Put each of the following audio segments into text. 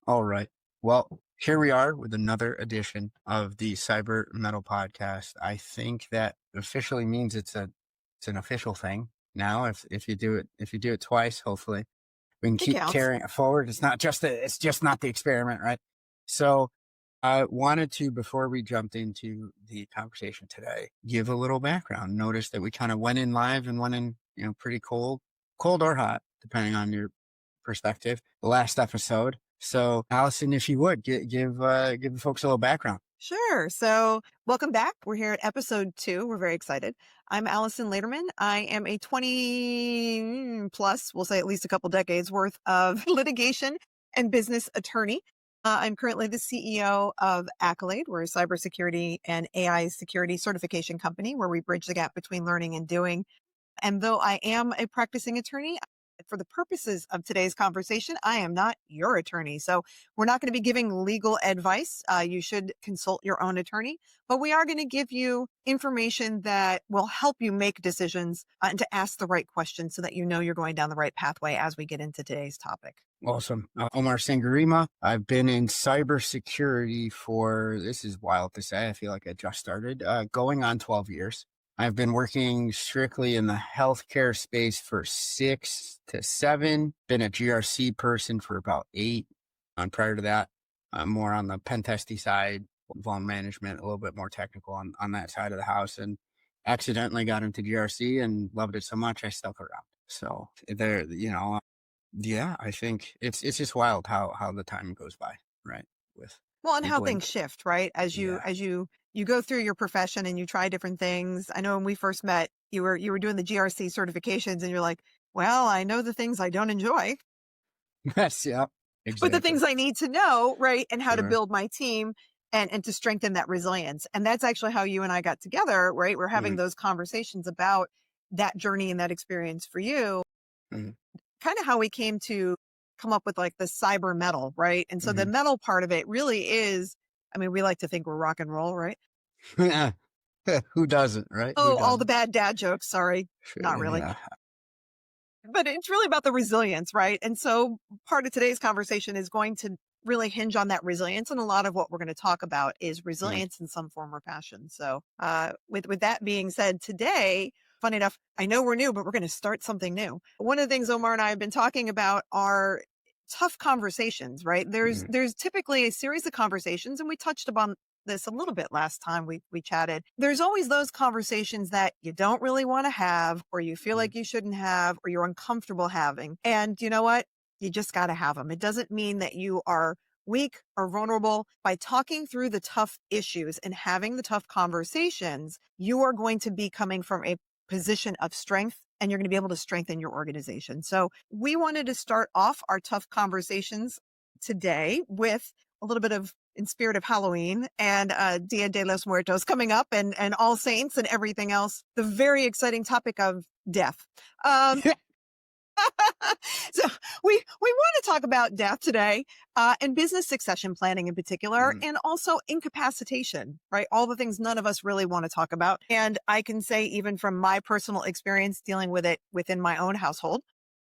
All right. Well, here we are with another edition of the Cyber Mettle Podcast. I think that officially means it's an official thing now. If you do it twice, hopefully we can It keep counts. carrying it forward. It's just not the experiment, right? So I wanted to, before we jumped into the conversation today, give a little background. Notice that we kind of went in live and went in, pretty cold or hot, depending on your perspective, the last episode. So Alyson, if you would give the folks a little background. Sure. So welcome back. We're here at episode 2. We're very excited. I'm Alyson Laderman. I am a 20 plus, we'll say at least a couple decades worth of litigation and business attorney. I'm currently the CEO of Accolade. We're a cybersecurity and AI security certification company where we bridge the gap between learning and doing. And though I am a practicing attorney, for the purposes of today's conversation, I am not your attorney. So we're not going to be giving legal advice. You should consult your own attorney, but we are going to give you information that will help you make decisions and to ask the right questions so that you know you're going down the right pathway as we get into today's topic. Awesome. Omar Sangurima. I've been in cybersecurity for, this is wild to say, I feel like I just started, going on 12 years. I've been working strictly in the healthcare space for 6 to 7, been a GRC person for about 8. And prior to that, more on the pen testy side, vuln management, a little bit more technical on that side of the house, and accidentally got into GRC and loved it so much I stuck around. So there, yeah, I think it's just wild how the time goes by, right? Well, and how People things shift, right? As you go through your profession and you try different things. I know when we first met, you were doing the GRC certifications and you're like, well, I know the things I don't enjoy, Yes, yeah, but the exactly. things I need to know, right? And how to Sure. build my team and to strengthen that resilience. And that's actually how you and I got together, right? We're having Mhm, those conversations about that journey and that experience for you, mhm, kind of how we came to come up with like the cyber metal, right? And so the mhm. metal part of it really is, I mean, we like to think we're rock and roll, right? Who doesn't, right? Who Oh, all the doesn't? bad dad jokes. Sorry. Sure, Not really. yeah. But it's really about the resilience, right? And so part of today's conversation is going to really hinge on that resilience. And a lot of what we're going to talk about is Mhm, resilience in some form or fashion. So with that being said, today, funny enough, I know we're new, but we're going to start something new. One of the things Omar and I have been talking about are tough conversations, right? mhm, There's typically a series of conversations, and we touched upon this a little bit last time we chatted. There's always those conversations that you don't really want to have, or you feel mhm, like you shouldn't have, or you're uncomfortable having. And you know what? You just got to have them. It doesn't mean that you are weak or vulnerable. By talking through the tough issues and having the tough conversations, you are going to be coming from a position of strength and you're going to be able to strengthen your organization. So we wanted to start off our tough conversations today with a little bit of in spirit of Halloween and Dia de los Muertos coming up and All Saints and everything else. The very exciting topic of death. Um, so we want to talk about death today and business succession planning in particular, mhm, and also incapacitation, right? All the things none of us really want to talk about. And I can say, even from my personal experience dealing with it within my own household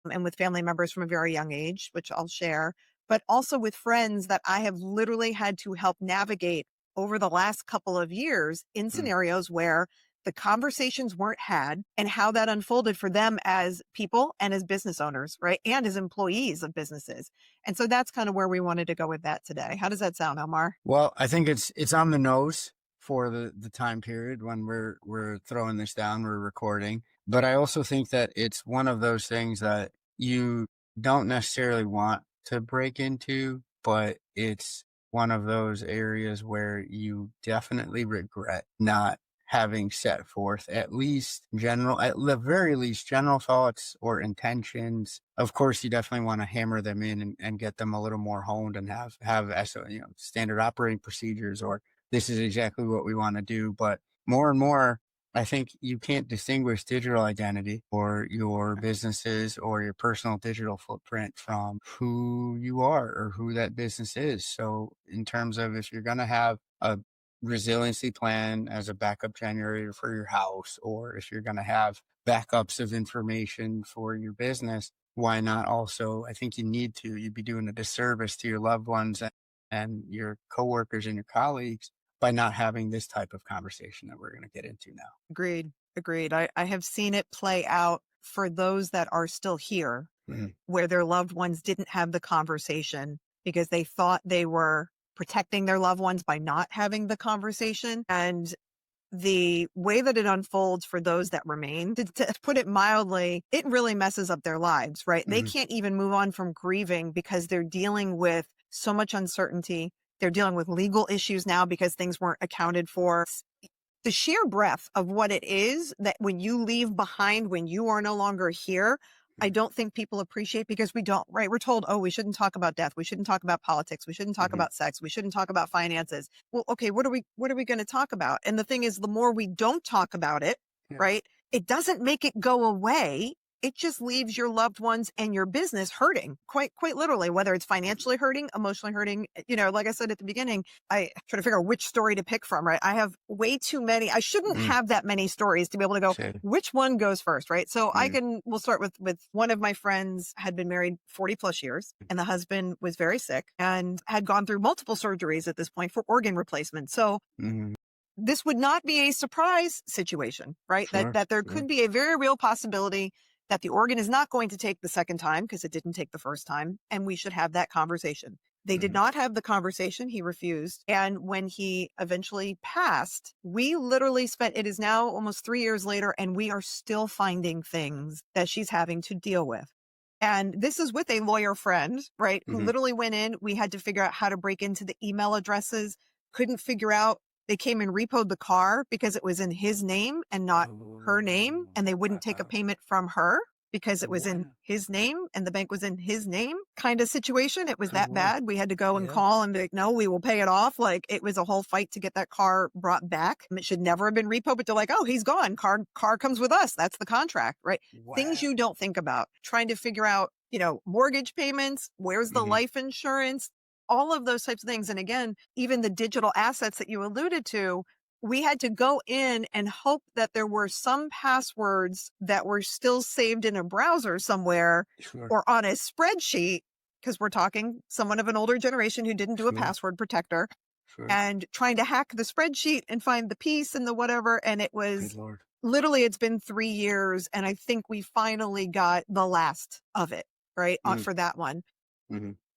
and with family members from a very young age, which I'll share, but also with friends that I have literally had to help navigate over the last couple of years in mhm. scenarios where the conversations weren't had and how that unfolded for them as people and as business owners, right? And as employees of businesses. And so that's kind of where we wanted to go with that today. How does that sound, Omar? Well, I think it's on the nose for the time period when we're throwing this down, we're recording. But I also think that it's one of those things that you don't necessarily want to break into, but it's one of those areas where you definitely regret not having set forth at the very least, general thoughts or intentions. Of course, you definitely want to hammer them in and get them a little more honed and have standard operating procedures, or this is exactly what we want to do. But more and more, I think you can't distinguish digital identity or your businesses or your personal digital footprint from who you are or who that business is. So in terms of, if you're going to have a resiliency plan as a backup generator for your house, or if you're going to have backups of information for your business, why not also, I think you need to, you'd be doing a disservice to your loved ones and your coworkers and your colleagues by not having this type of conversation that we're going to get into now. Agreed. Agreed. I have seen it play out for those that are still here, where their loved ones didn't have the conversation because they thought they were protecting their loved ones by not having the conversation. And the way that it unfolds for those that remain, to put it mildly, it really messes up their lives, right? They can't even move on from grieving because they're dealing with so much uncertainty. They're dealing with legal issues now because things weren't accounted for. The sheer breadth of what it is that when you leave behind, when you are no longer here, I don't think people appreciate, because we don't, right? We're told, oh, we shouldn't talk about death. We shouldn't talk about politics. We shouldn't talk about sex. We shouldn't talk about finances. Well, okay, what are we going to talk about? And the thing is, the more we don't talk about it, right? It doesn't make it go away. It just leaves your loved ones and your business hurting, quite literally, whether it's financially hurting, emotionally hurting. Like I said at the beginning, I try to figure out which story to pick from, right? I have way too many. I shouldn't have that many stories to be able to go, which one goes first, right? So we'll start with one of my friends had been married 40 plus years, and the husband was very sick and had gone through multiple surgeries at this point for organ replacement. So this would not be a surprise situation, right? That there could be a very real possibility that the organ is not going to take the second time because it didn't take the first time, and we should have that conversation. They did not have the conversation. He refused. And when he eventually passed, we literally it is now almost 3 years later, and we are still finding things that she's having to deal with. And this is with a lawyer friend, right? Who literally went in. We had to figure out how to break into the email addresses, couldn't figure out. They came and repoed the car because it was in his name and not her name. And they wouldn't take a payment from her because it was in his name and the bank was in his name kind of situation. It was that bad. We had to go and call and be like, no, we will pay it off. Like, it was a whole fight to get that car brought back. It should never have been repo, but they're like, oh, he's gone. Car comes with us. That's the contract, right? Things you don't think about, trying to figure out, mortgage payments, where's the life insurance, all of those types of things. And again, even the digital assets that you alluded to, we had to go in and hope that there were some passwords that were still saved in a browser somewhere or on a spreadsheet, because we're talking someone of an older generation who didn't do a password protector, and trying to hack the spreadsheet and find the piece and the whatever. And it was literally, it's been 3 years. And I think we finally got the last of it, right? For that one.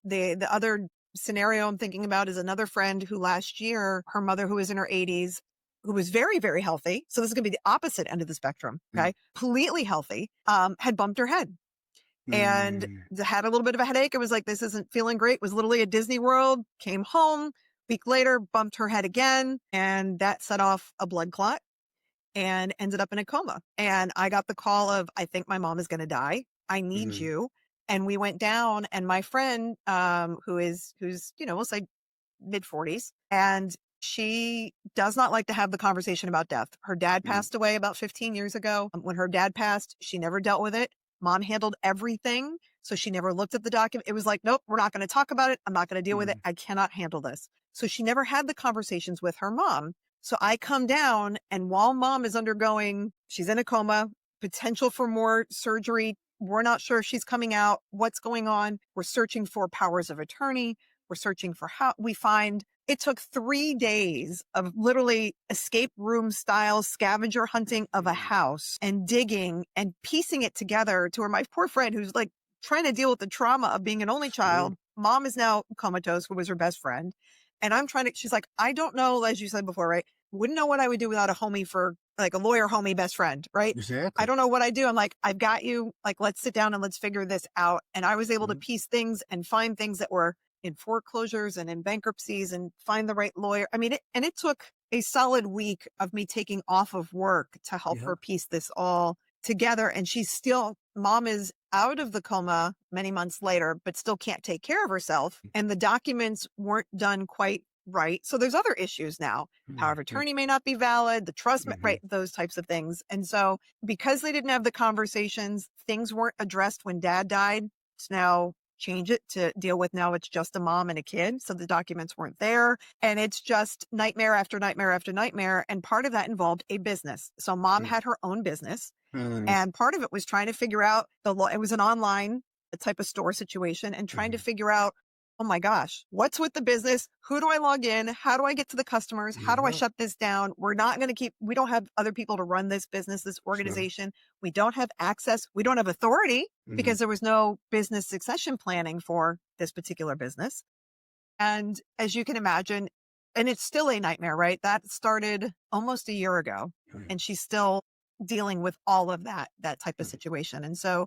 The other scenario I'm thinking about is another friend who last year, her mother, who was in her 80s, who was very, very healthy. So this is going to be the opposite end of the spectrum. Okay. Completely healthy, had bumped her head and had a little bit of a headache. It was like, this isn't feeling great. Was literally at Disney World, came home, week later, bumped her head again. And that set off a blood clot and ended up in a coma. And I got the call of, I think my mom is going to die. I need you. And we went down, and my friend, who's, we'll say mid-40s, and she does not like to have the conversation about death. Her dad passed away about 15 years ago. When her dad passed, she never dealt with it. Mom handled everything. So she never looked at the document. It was like, nope, we're not going to talk about it. I'm not going to deal with it. I cannot handle this. So she never had the conversations with her mom. So I come down, and while mom is she's in a coma, potential for more surgery. We're not sure if she's coming out, what's going on. We're searching for powers of attorney. We're searching for how we find. It took 3 days of literally escape room style scavenger hunting of a house and digging and piecing it together to where my poor friend, who's like trying to deal with the trauma of being an only child. Mom is now comatose, who was her best friend. And she's like, I don't know, as you said before, right? Wouldn't know what I would do without a homie, for like a lawyer homie best friend, right? Exactly. I don't know what I do. I'm like, I've got you. Like, let's sit down and let's figure this out. And I was able to piece things and find things that were in foreclosures and in bankruptcies and find the right lawyer. I mean, it took a solid week of me taking off of work to help her piece this all together. And mom is out of the coma many months later, but still can't take care of herself. And the documents weren't done quite right. So there's other issues now. Power of attorney may not be valid, the trust, right? Those types of things. And so because they didn't have the conversations, things weren't addressed when dad died. It's now change it to deal with, now it's just a mom and a kid. So the documents weren't there. And it's just nightmare after nightmare after nightmare. And part of that involved a business. So mom had her own business. And part of it was trying to figure out the law. It was an online type of store situation and trying to figure out, oh my gosh, what's with the business? Who do I log in? How do I get to the customers? How do I shut this down? We don't have other people to run this business, this organization. We don't have access. We don't have authority because there was no business succession planning for this particular business. And as you can imagine, and it's still a nightmare, right? That started almost a year ago and she's still dealing with all of that type of situation. And so,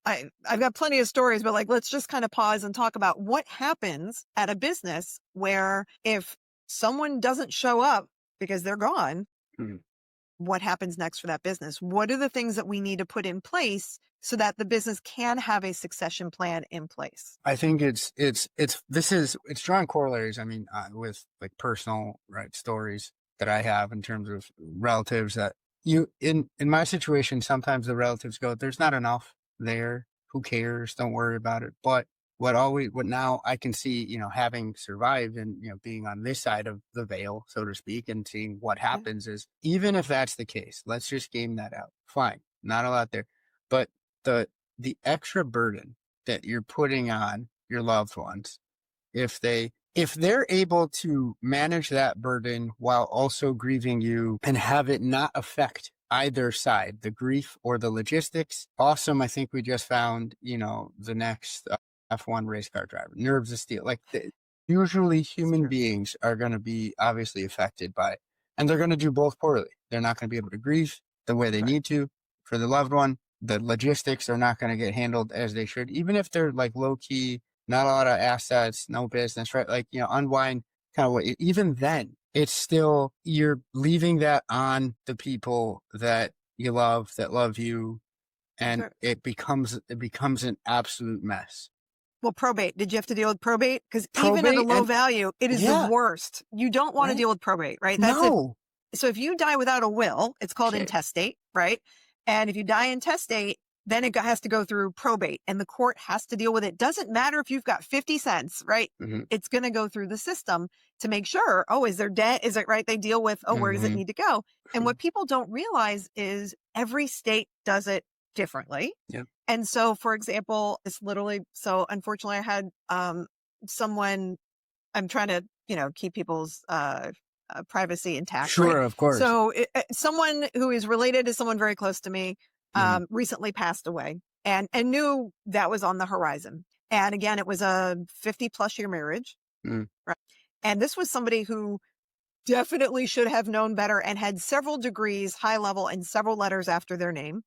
I've got plenty of stories, but like, let's just kind of pause and talk about what happens at a business where if someone doesn't show up because they're gone, what happens next for that business? What are the things that we need to put in place so that the business can have a succession plan in place? I think it's drawing corollaries. I mean, with like personal stories that I have in terms of relatives that in my situation, sometimes the relatives go, there's not enough there. Who cares? Don't worry about it. But what now I can see, having survived and, being on this side of the veil, so to speak, and seeing what happens is, even if that's the case, let's just game that out. Fine. Not a lot there. But the extra burden that you're putting on your loved ones, if they're able to manage that burden while also grieving you and have it not affect either side, the grief or the logistics, awesome. I think we just found, the next F1 race car driver, nerves of steel. Like usually human beings are going to be obviously affected by it, and they're going to do both poorly. They're not going to be able to grieve the way they need to for the loved one. The logistics are not going to get handled as they should, even if they're like low key, not a lot of assets, no business, right? Like, unwind kind of what, even then it's still, you're leaving that on the people that you love, that love you. And it becomes an absolute mess. Well, probate. Did you have to deal with probate? Because even at a low value, it is the worst. You don't want to deal with probate, right? No. So if you die without a will, it's called intestate, right? And if you die intestate, then it has to go through probate and the court has to deal with it. Doesn't matter if you've got 50 cents, right? It's going to go through the system to make sure, is there debt? Is it right? They deal with, where does it need to go? And what people don't realize is every state does it differently. And so, for example, it's literally, so unfortunately I had someone, I'm trying to, keep people's privacy intact. Sure, right? Of course. So someone who is related to someone very close to me recently passed away and knew that was on the horizon. And again, it was a 50+ year marriage. Right? And this was somebody who definitely should have known better and had several degrees, high level, and several letters after their name.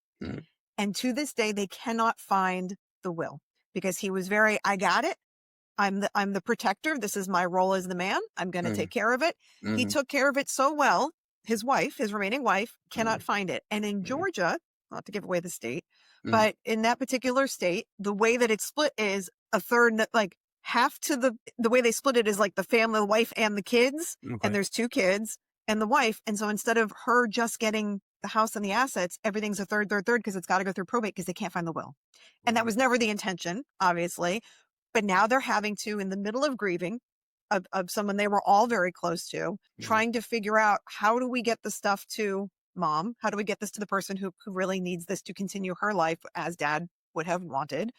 And to this day, they cannot find the will because he was I got it. I'm the protector. This is my role as the man. I'm going to take care of it. He took care of it so well. His remaining wife, cannot find it. And in Georgia, not to give away the state, but in that particular state, the way that it's split is a third, like half to the way they split it is like the family, the wife and the kids. And there's 2 kids and the wife. And so instead of her just getting the house and the assets, everything's a third, because it's got to go through probate because they can't find the will. And that was never the intention, obviously. But now they're having to, in the middle of grieving of someone they were all very close to, trying to figure out, how do we get the stuff to mom? How do we get this to the person who really needs this to continue her life as dad would have wanted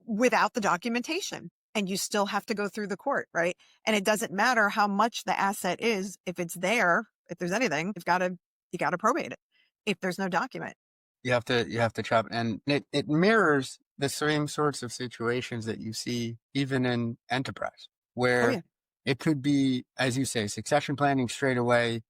without the documentation? And you still have to go through the court, right? And it doesn't matter how much the asset is. If it's there, if there's anything, you got to probate it. If there's no document, you have to chop it. And it mirrors the same sorts of situations that you see even in enterprise, where it could be, as you say, succession planning straight away.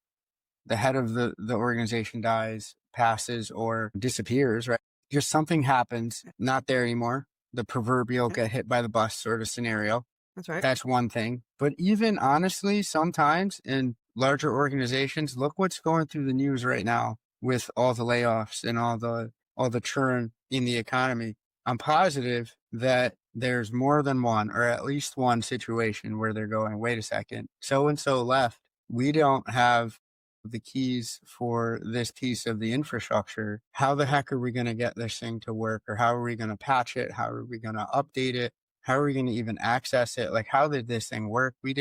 The head of the organization dies, passes, or disappears, right? Just something happens, not there anymore. The proverbial get hit by the bus sort of scenario. That's right. That's one thing. But even honestly, sometimes in larger organizations, look what's going through the news right now with all the layoffs and all the churn in the economy. I'm positive that there's more than one, or at least one situation where they're going, wait a second, so-and-so left. We don't have the keys for this piece of the infrastructure. How the heck are we going to get this thing to work? Or how are we going to patch it? How are we going to update it? How are we going to even access it? Like, how did this thing work? We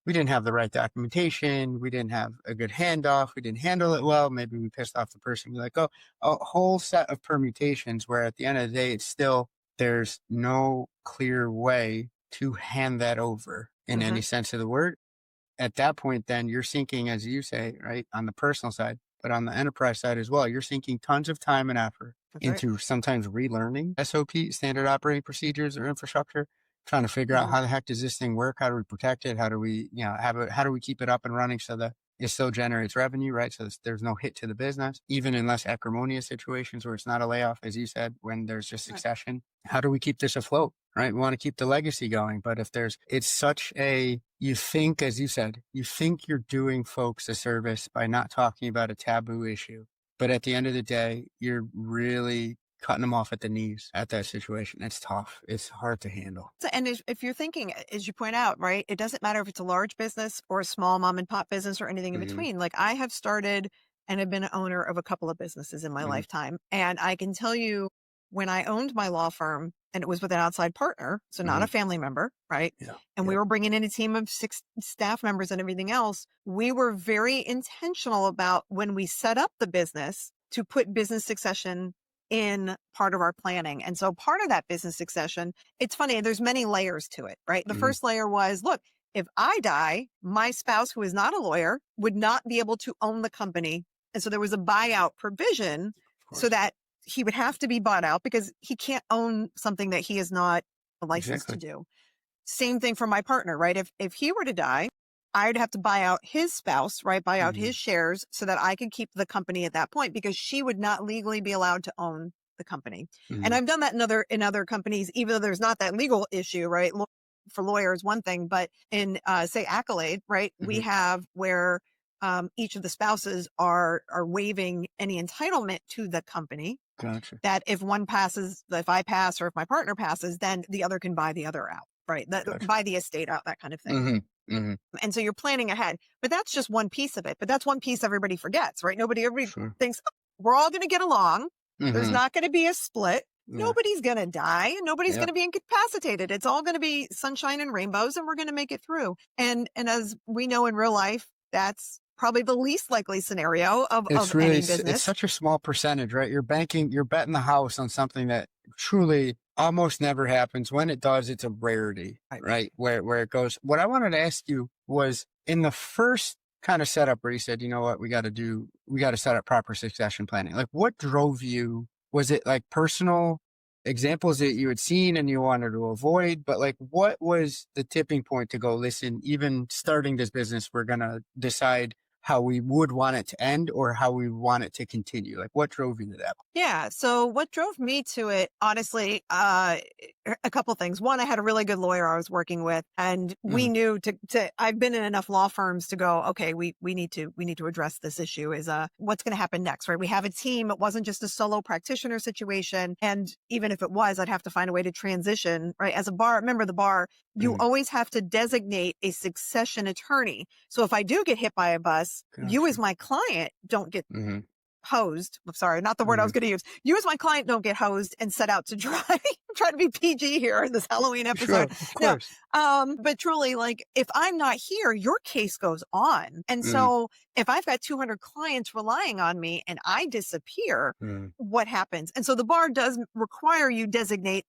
we didn't have the right documentation. We didn't have a good handoff. We didn't handle it well. Maybe we pissed off the person. We're like, oh, a whole set of permutations where at the end of the day, it's still, there's no clear way to hand that over in any sense of the word. At that point, then you're sinking, as you say, right, on the personal side, but on the enterprise side as well, you're sinking tons of time and effort into sometimes relearning SOP, standard operating procedures or infrastructure, trying to figure out how the heck does this thing work? How do we protect it? How do we, how do we keep it up and running so that it still generates revenue, right? So there's no hit to the business, even in less acrimonious situations where it's not a layoff, as you said, when there's just succession. How do we keep this afloat, right? We want to keep the legacy going. But if it's such a, you think, as you said, you think you're doing folks a service by not talking about a taboo issue. But at the end of the day, you're really cutting them off at the knees at that situation. It's tough. It's hard to handle. And if you're thinking, as you point out, right, it doesn't matter if it's a large business or a small mom and pop business or anything in between. Like I have started and have been an owner of a couple of businesses in my lifetime. And I can tell you when I owned my law firm and it was with an outside partner, so not a family member, right? Yeah. And we were bringing in a team of 6 staff members and everything else. We were very intentional about when we set up the business to put business succession in part of our planning. And so part of that business succession, it's funny, there's many layers to it, right? The first layer was, look, if I die, my spouse, who is not a lawyer, would not be able to own the company. And so there was a buyout provision so that he would have to be bought out because he can't own something that he is not licensed to do. Same thing for my partner, right? If he were to die, I'd have to buy out his spouse, right? Buy out his shares so that I could keep the company at that point because she would not legally be allowed to own the company. And I've done that in other companies, even though there's not that legal issue, right? For lawyers, one thing, but in say Accolade, right? We have where each of the spouses are waiving any entitlement to the company. Gotcha. That if one passes, if I pass or if my partner passes, then the other can buy the other out, right? Buy the estate out, that kind of thing. And so you're planning ahead, but that's just one piece of it. But that's one piece everybody forgets, right? Everybody thinks we're all going to get along. There's not going to be a split. Nobody's going to die. Nobody's going to be incapacitated. It's all going to be sunshine and rainbows and we're going to make it through. And as we know in real life, that's probably the least likely scenario of any business. It's such a small percentage, right? You're betting the house on something that truly almost never happens. When it does, it's a rarity, right? Where it goes. What I wanted to ask you was in the first kind of setup where you said, you know what, we got to set up proper succession planning. Like what drove you? Was it like personal examples that you had seen and you wanted to avoid? But like, what was the tipping point to go, listen, even starting this business, we're going to decide how we would want it to end or how we want it to continue? Like what drove you to that? Yeah. So what drove me to it, honestly, a couple things. One, I had a really good lawyer I was working with and we knew I've been in enough law firms to go, okay, we need to address this issue is, what's going to happen next, right? We have a team. It wasn't just a solo practitioner situation. And even if it was, I'd have to find a way to transition, right? As a member of the bar, you always have to designate a succession attorney. So if I do get hit by a bus, you as my client don't get hosed. I'm sorry, not the word I was going to use. You as my client don't get hosed and set out to try to be PG here in this Halloween episode. Sure, of course. No, but truly, like if I'm not here, your case goes on. And so if I've got 200 clients relying on me and I disappear, what happens? And so the bar does require you designate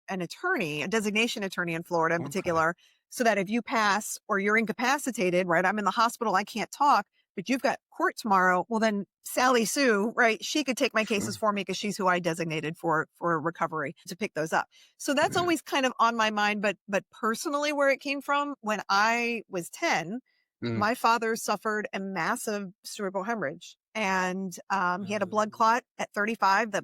an attorney, a designation attorney in Florida in particular, so that if you pass or you're incapacitated, right? I'm in the hospital, I can't talk, but you've got court tomorrow. Well, then Sally Sue, right? She could take my cases for me because she's who I designated for recovery to pick those up. So that's always kind of on my mind. But personally, where it came from, when I was 10, my father suffered a massive cerebral hemorrhage and he had a blood clot at 35 that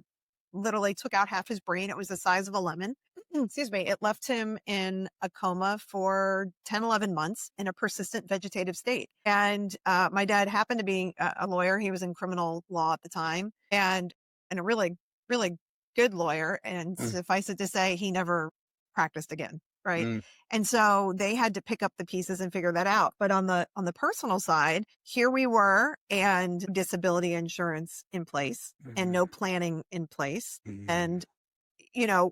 literally took out half his brain. It was the size of a lemon. Excuse me. It left him in a coma for 10, 11 months in a persistent vegetative state. And my dad happened to be a lawyer. He was in criminal law at the time and a really, really good lawyer. And suffice it to say, he never practiced again. Right. And so they had to pick up the pieces and figure that out. But on the personal side, here we were and disability insurance in place and no planning in place. And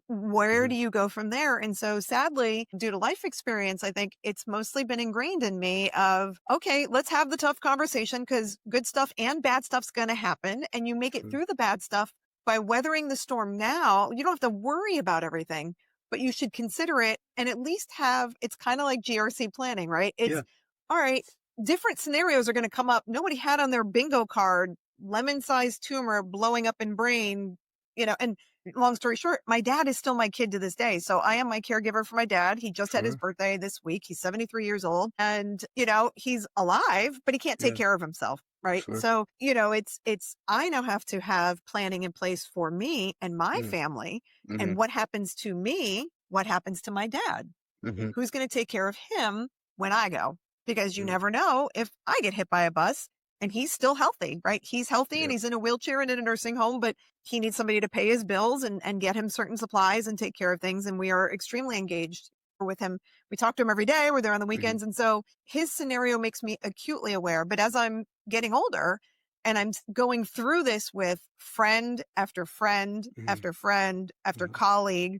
where do you go from there? And so sadly, due to life experience, I think it's mostly been ingrained in me of, okay, let's have the tough conversation because good stuff and bad stuff's going to happen. And you make it through the bad stuff by weathering the storm now. You don't have to worry about everything, but you should consider it and at least it's kind of like GRC planning, right? It's all right. Different scenarios are going to come up. Nobody had on their bingo card, lemon-sized tumor blowing up in brain, and long story short, my dad is still my kid to this day. So I am my caregiver for my dad. He just had his birthday this week. He's 73 years old and, he's alive, but he can't take care of himself. Right. So, I now have to have planning in place for me and my family and what happens to me, what happens to my dad, who's going to take care of him when I go, because you never know if I get hit by a bus. And he's still healthy, right? He's healthy and he's in a wheelchair and in a nursing home, but he needs somebody to pay his bills and get him certain supplies and take care of things. And we are extremely engaged with him. We talk to him every day. We're there on the weekends. And so his scenario makes me acutely aware. But as I'm getting older and I'm going through this with friend after friend, after friend, after colleague,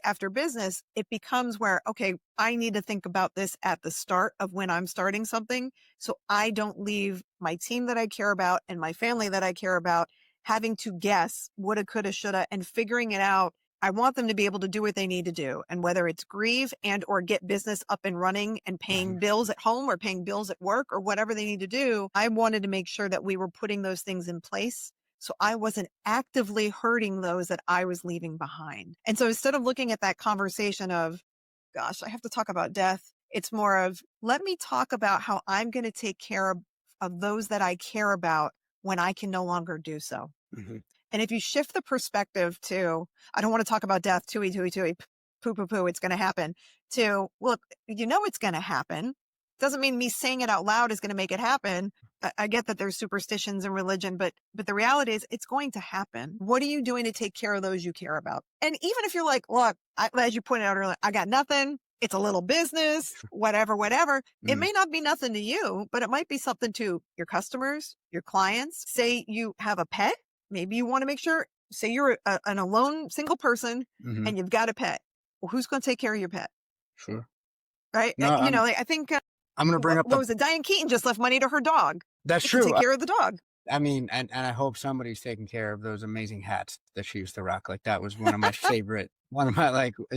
after business, it becomes where, okay, I need to think about this at the start of when I'm starting something. So I don't leave my team that I care about and my family that I care about having to guess woulda, coulda, shoulda, and figuring it out. I want them to be able to do what they need to do. And whether it's grieve and or get business up and running and paying bills at home or paying bills at work or whatever they need to do, I wanted to make sure that we were putting those things in place. So I wasn't actively hurting those that I was leaving behind. And so instead of looking at that conversation of, gosh, I have to talk about death, it's more of, let me talk about how I'm going to take care of those that I care about when I can no longer do so. And if you shift the perspective to, I don't want to talk about death, tooey, poo, it's going to happen, to, look, it's going to happen. Doesn't mean me saying it out loud is going to make it happen. I get that there's superstitions in religion, but the reality is it's going to happen. What are you doing to take care of those you care about? And even if you're like, look, as you pointed out earlier, I got nothing. It's a little business, whatever. It may not be nothing to you, but it might be something to your customers, your clients. Say you have a pet. Maybe you want to make sure, say you're an alone single person and you've got a pet. Well, who's going to take care of your pet? Sure. Right. No, I think I'm going to bring up what was it? Diane Keaton just left money to her dog. That's true. Take care of the dog. I mean, and I hope somebody's taking care of those amazing hats that she used to rock. Like that was one of my favorite,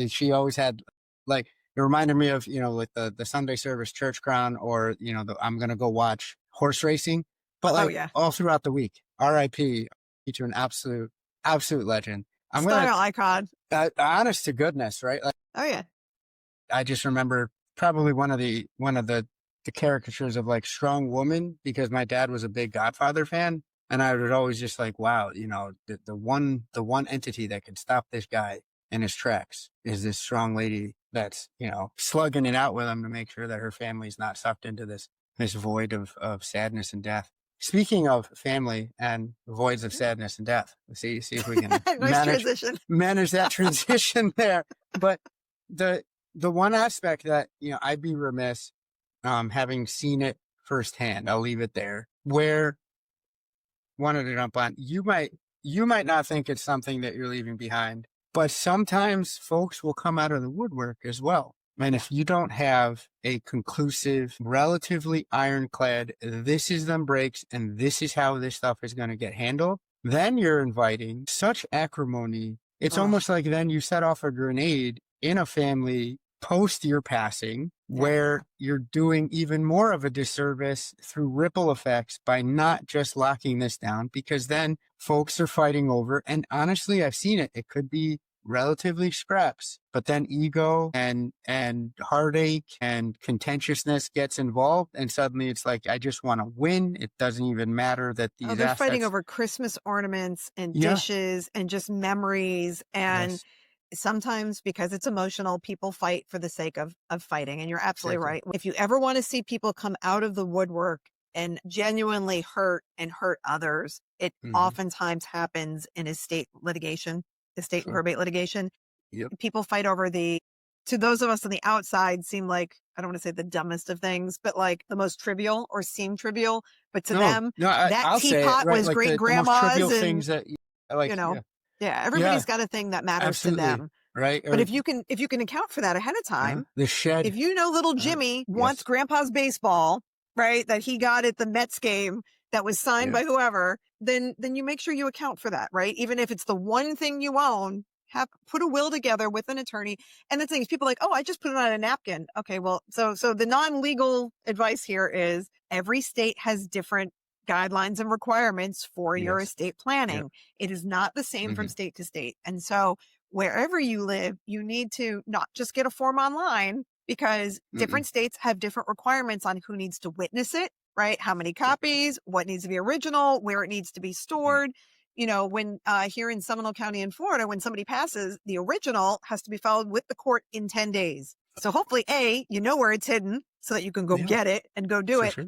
she always had, like, it reminded me of, with the Sunday service church crown or, I'm going to go watch horse racing, but all throughout the week, RIP, to an absolute legend. Style icon. Honest to goodness, right? Like, I just remember probably one of the caricatures of like strong woman, because my dad was a big Godfather fan. And I would always just like, wow, the one entity that could stop this guy in his tracks is this strong lady that's, slugging it out with him to make sure that her family's not sucked into this void of sadness and death. Speaking of family and voids of sadness and death, see if we can manage that transition there. But the one aspect that, I'd be remiss, having seen it firsthand, I'll leave it there, where wanted to jump on, you might not think it's something that you're leaving behind, but sometimes folks will come out of the woodwork as well. And if you don't have a conclusive, relatively ironclad, this is them breaks and this is how this stuff is going to get handled, then you're inviting such acrimony. It's almost like then you set off a grenade in a family post your passing, where you're doing even more of a disservice through ripple effects by not just locking this down, because then folks are fighting over, and honestly, I've seen it. It could be relatively scraps, but then ego and heartache and contentiousness gets involved, and suddenly it's like, I just want to win. It doesn't even matter that these they're fighting over Christmas ornaments and dishes and just memories. And sometimes because it's emotional, people fight for the sake of fighting. And you're absolutely right. If you ever want to see people come out of the woodwork and genuinely hurt others, it oftentimes happens in estate litigation. Estate and probate litigation. People fight over to those of us on the outside seem like, I don't want to say the dumbest of things, but like the most trivial or seem trivial. But to them, that teapot was like great grandma's and, things that, like, Yeah. Everybody's got a thing that matters to absolutely. them. Right. But Or if you can account for that ahead of time, the shed. if you know little Jimmy wants Yes. grandpa's baseball, right, that he got at the Mets game that was signed by whoever, then you make sure you account for that, right? Even if it's the one thing you own, put a will together with an attorney. And the thing is, people are like, oh, I just put it on a napkin. Okay, well, so the non-legal advice here is every state has different guidelines and requirements for your estate planning. It is not the same from state to state. And so wherever you live, you need to not just get a form online, because different states have different requirements on who needs to witness it, right? How many copies, what needs to be original, where it needs to be stored. You know, when here in Seminole County in Florida, when somebody passes, the original has to be filed with the court in 10 days. So hopefully, A, you know where it's hidden so that you can go get it and go do it. Sure.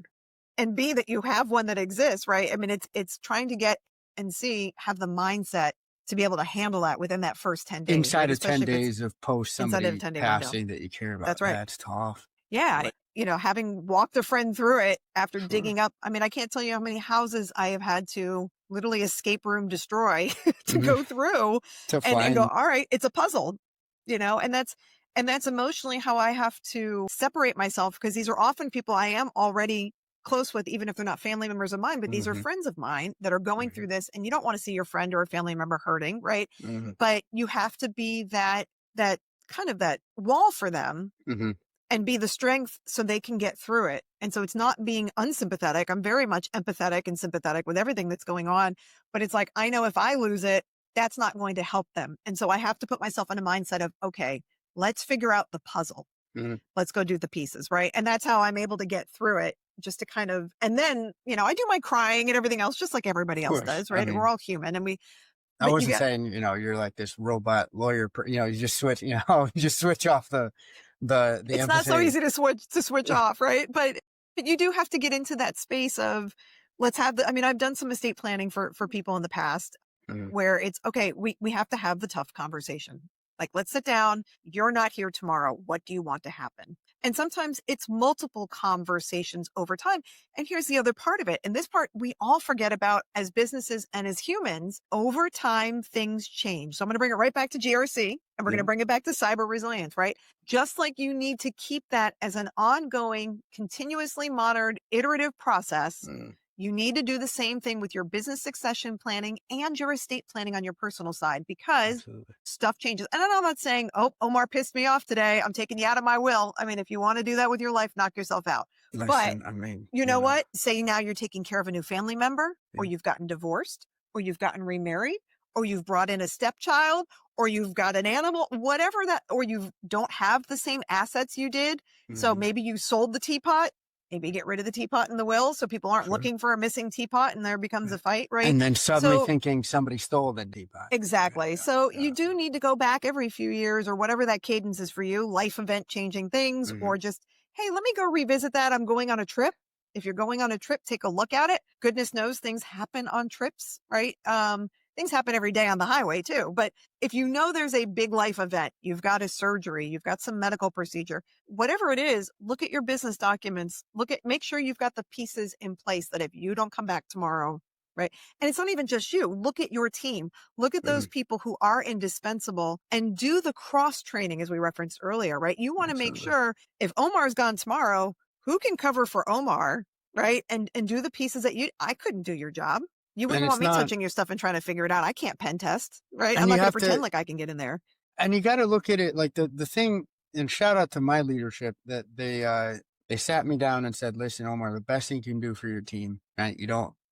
And B, that you have one that exists, right? I mean, it's trying to get and have the mindset to be able to handle that within that first 10 days. Inside of 10 days of post somebody passing window that you care about. That's right. That's tough. Yeah. But, you know, having walked a friend through it after digging up, I mean, I can't tell you how many houses I have had to literally escape room destroy to go through and go, all right, it's a puzzle, you know, and that's emotionally how I have to separate myself, because these are often people I am already close with, even if they're not family members of mine, but these are friends of mine that are going through this, and you don't want to see your friend or a family member hurting, right? But you have to be that kind of that wall for them and be the strength so they can get through it. And so it's not being unsympathetic. I'm very much empathetic and sympathetic with everything that's going on, but it's like, I know if I lose it, that's not going to help them. And so I have to put myself in a mindset of, okay, let's figure out the puzzle. Let's go do the pieces, right? And that's how I'm able to get through it, just to kind of, and then, you know, I do my crying and everything else just like everybody else does, right? I mean, and we're all human, and I wasn't saying, you know, you're like this robot lawyer, you know, you just switch, you know, you just switch off the it's empathy. Not so easy to switch off, right? But you do have to get into that space of, let's have I mean, I've done some estate planning for people in the past where it's, okay, we have to have the tough conversation. Like, let's sit down. You're not here tomorrow. What do you want to happen? And sometimes it's multiple conversations over time. And here's the other part of it. And this part we all forget about as businesses and as humans. Over time, things change. So I'm going to bring it right back to GRC, and we're going to bring it back to cyber resilience, right? Just like you need to keep that as an ongoing, continuously monitored, iterative process. You need to do the same thing with your business succession planning and your estate planning on your personal side, because stuff changes. And I'm not saying, oh, Omar pissed me off today, I'm taking you out of my will. I mean, if you want to do that with your life, knock yourself out. Listen, but I mean, you know what? Say now you're taking care of a new family member, or you've gotten divorced, or you've gotten remarried, or you've brought in a stepchild, or you've got an animal, whatever that, or you don't have the same assets you did. So maybe you sold the teapot. Maybe get rid of the teapot in the will so people aren't looking for a missing teapot and there becomes a fight, right? And then suddenly thinking somebody stole the teapot. Exactly. So you do need to go back every few years, or whatever that cadence is for you, life event changing things, or just, hey, let me go revisit that. I'm going on a trip. If you're going on a trip, take a look at it. Goodness knows things happen on trips, right? Things happen every day on the highway too. But if you know there's a big life event, you've got a surgery, you've got some medical procedure, whatever it is, look at your business documents, make sure you've got the pieces in place that if you don't come back tomorrow, right? And it's not even just you. Look at your team. Look at those people who are indispensable, and do the cross training as we referenced earlier, right? You want to make sure if Omar's gone tomorrow, who can cover for Omar, right? And do the pieces that I couldn't do your job. You wouldn't want me touching your stuff and trying to figure it out. I can't pen test, right? I'm not going to pretend like I can get in there. And you got to look at it like the thing, and shout out to my leadership that they sat me down and said, listen, Omar, the best thing you can do for your team, right?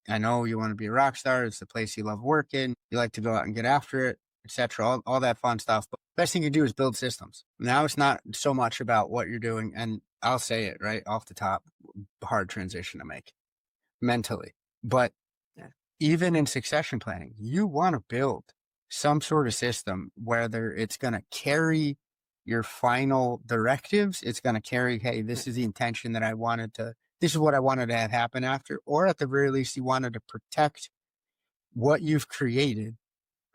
I know you want to be a rock star. It's the place you love working. You like to go out and get after it, etc. All that fun stuff. But the best thing you do is build systems. Now it's not so much about what you're doing. And I'll say it right off the top, hard transition to make mentally. But even in succession planning, you want to build some sort of system, whether it's going to carry your final directives, it's going to carry, hey, this is the intention that this is what I wanted to have happen after, or at the very least, you wanted to protect what you've created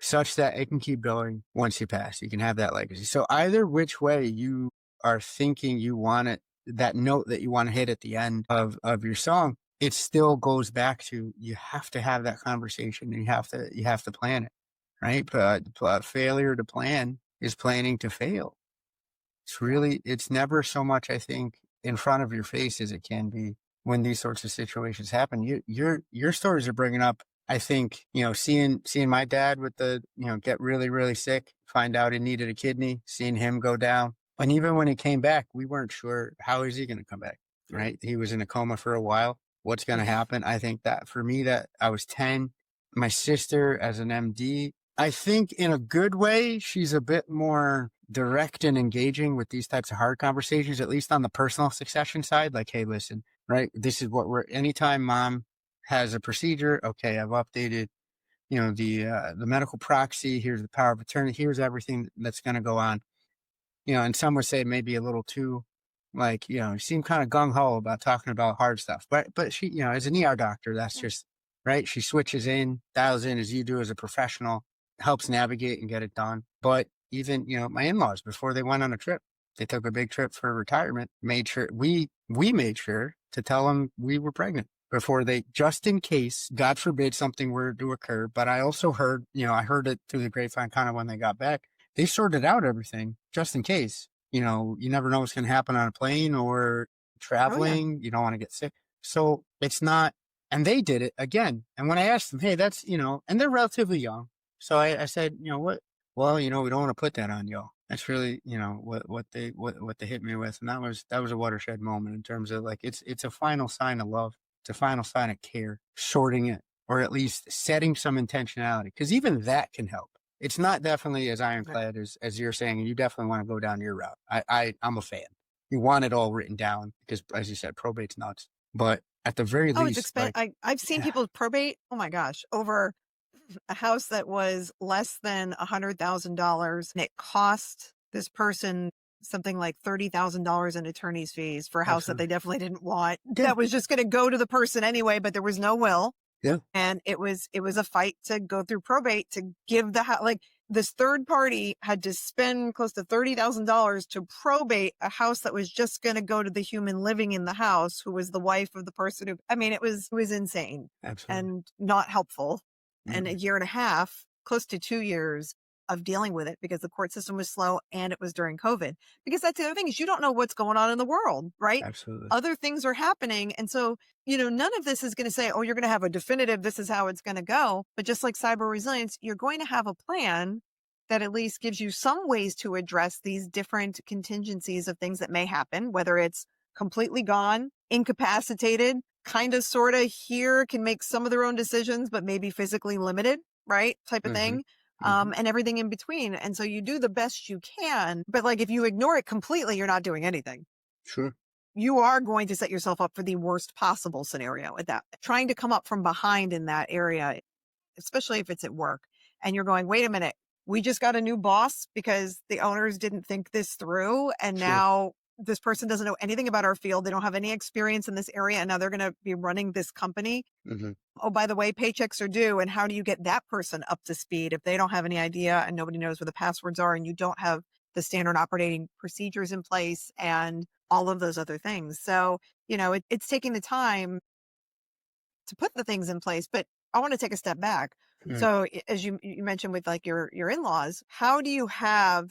such that it can keep going once you pass. You can have that legacy. So either which way you are thinking you want it, that note that you want to hit at the end of your song, it still goes back to, you have to have that conversation, and you have to plan it. right? But failure to plan is planning to fail. It's never so much, I think, in front of your face as it can be when these sorts of situations happen. Your stories are bringing up, I think, seeing my dad with get really, really sick, find out he needed a kidney, seeing him go down. And even when he came back, we weren't sure how is he going to come back, right? He was in a coma for a while. What's going to happen? I think that for me, that I was 10, my sister as an MD, I think in a good way, she's a bit more direct and engaging with these types of hard conversations, at least on the personal succession side. Like, hey, listen, right? This is what anytime mom has a procedure, okay, I've updated, the medical proxy. Here's the power of attorney. Here's everything that's going to go on. And some would say maybe a little too, like, you seem kind of gung ho about talking about hard stuff. But she, as an ER doctor, that's just right. She switches in, dials in as you do as a professional, helps navigate and get it done. But even, my in-laws, before they went on a trip, they took a big trip for retirement, made sure we made sure to tell them we were pregnant before they, just in case, God forbid, something were to occur. But I also heard, I heard it through the grapevine kind of when they got back. They sorted out everything just in case. You never know what's going to happen on a plane or traveling. You don't want to get sick. So it's not, and they did it again. And when I asked them, hey, that's, and they're relatively young. So I said, what? Well, we don't want to put that on y'all. That's really, what they hit me with. And that was a watershed moment in terms of like, it's a final sign of love. It's a final sign of care, sorting it, or at least setting some intentionality. Because even that can help. It's not definitely as ironclad as you're saying, and you definitely want to go down your route. I'm a fan. You want it all written down because, as you said, probate's nuts. But at the very least, it's expensive. I've seen people probate. Oh my gosh, over a house that was less than $100,000, and it cost this person something like $30,000 in attorney's fees for a house that they definitely didn't want. Yeah. That was just going to go to the person anyway, but there was no will. Yeah. And it was a fight to go through probate to give the house, like this third party had to spend close to $30,000 to probate a house that was just going to go to the human living in the house, who was the wife of the person who, it was insane. Absolutely. And not helpful. Mm-hmm. And a year and a half, close to 2 years of dealing with it because the court system was slow and it was during COVID. Because that's the other thing is you don't know what's going on in the world, right? Absolutely. Other things are happening. And so, none of this is going to say, oh, you're going to have a definitive, this is how it's going to go. But just like cyber resilience, you're going to have a plan that at least gives you some ways to address these different contingencies of things that may happen, whether it's completely gone, incapacitated, kind of, sort of here, can make some of their own decisions, but maybe physically limited, right? Type of thing. And everything in between. And so you do the best you can, but like if you ignore it completely, you're not doing anything. Sure. You are going to set yourself up for the worst possible scenario at that. Trying to come up from behind in that area, especially if it's at work and you're going, wait a minute, we just got a new boss because the owners didn't think this through. And now this person doesn't know anything about our field. They don't have any experience in this area. And now they're going to be running this company. Oh, by the way, paychecks are due. And how do you get that person up to speed if they don't have any idea and nobody knows where the passwords are and you don't have the standard operating procedures in place and all of those other things. So, it's taking the time to put the things in place, but I want to take a step back. So as you mentioned with like your in-laws, how do you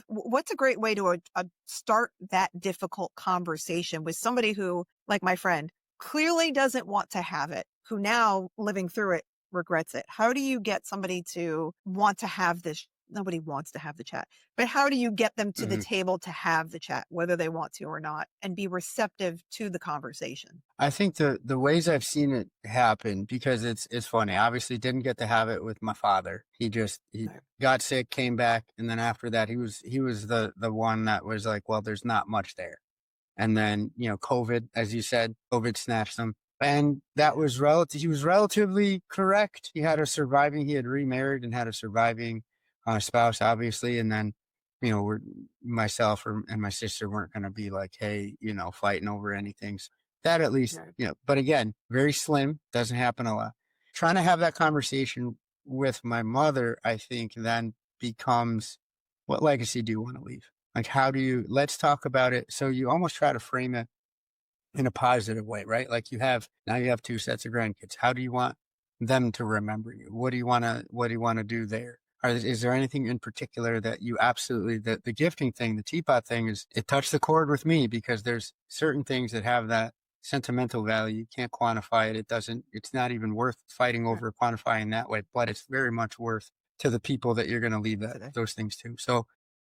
what's a great way to start that difficult conversation with somebody who, like my friend, clearly doesn't want to have it, who now living through it regrets it? How do you get somebody to want to have this? Nobody wants to have the chat, but how do you get them to the table to have the chat, whether they want to or not, and be receptive to the conversation? I think the ways I've seen it happen, because it's funny, obviously didn't get to have it with my father. He got sick, came back. And then after that, he was the one that was like, well, there's not much there. And then, COVID, as you said, COVID snatched him. And that was he was relatively correct. He had remarried and had a surviving spouse, obviously. And then, myself and my sister weren't going to be like, hey, fighting over anything. So that at least, but again, very slim, doesn't happen a lot. Trying to have that conversation with my mother, I think then becomes, what legacy do you want to leave? Like, let's talk about it. So you almost try to frame it in a positive way, right? Like you have 2 sets of grandkids. How do you want them to remember you? What do you want to do there? Is there anything in particular that you absolutely, the gifting thing, the teapot thing it touched the chord with me, because there's certain things that have that sentimental value. You can't quantify it. It's not even worth fighting over quantifying that way, but it's very much worth to the people that you're going to leave those things to. So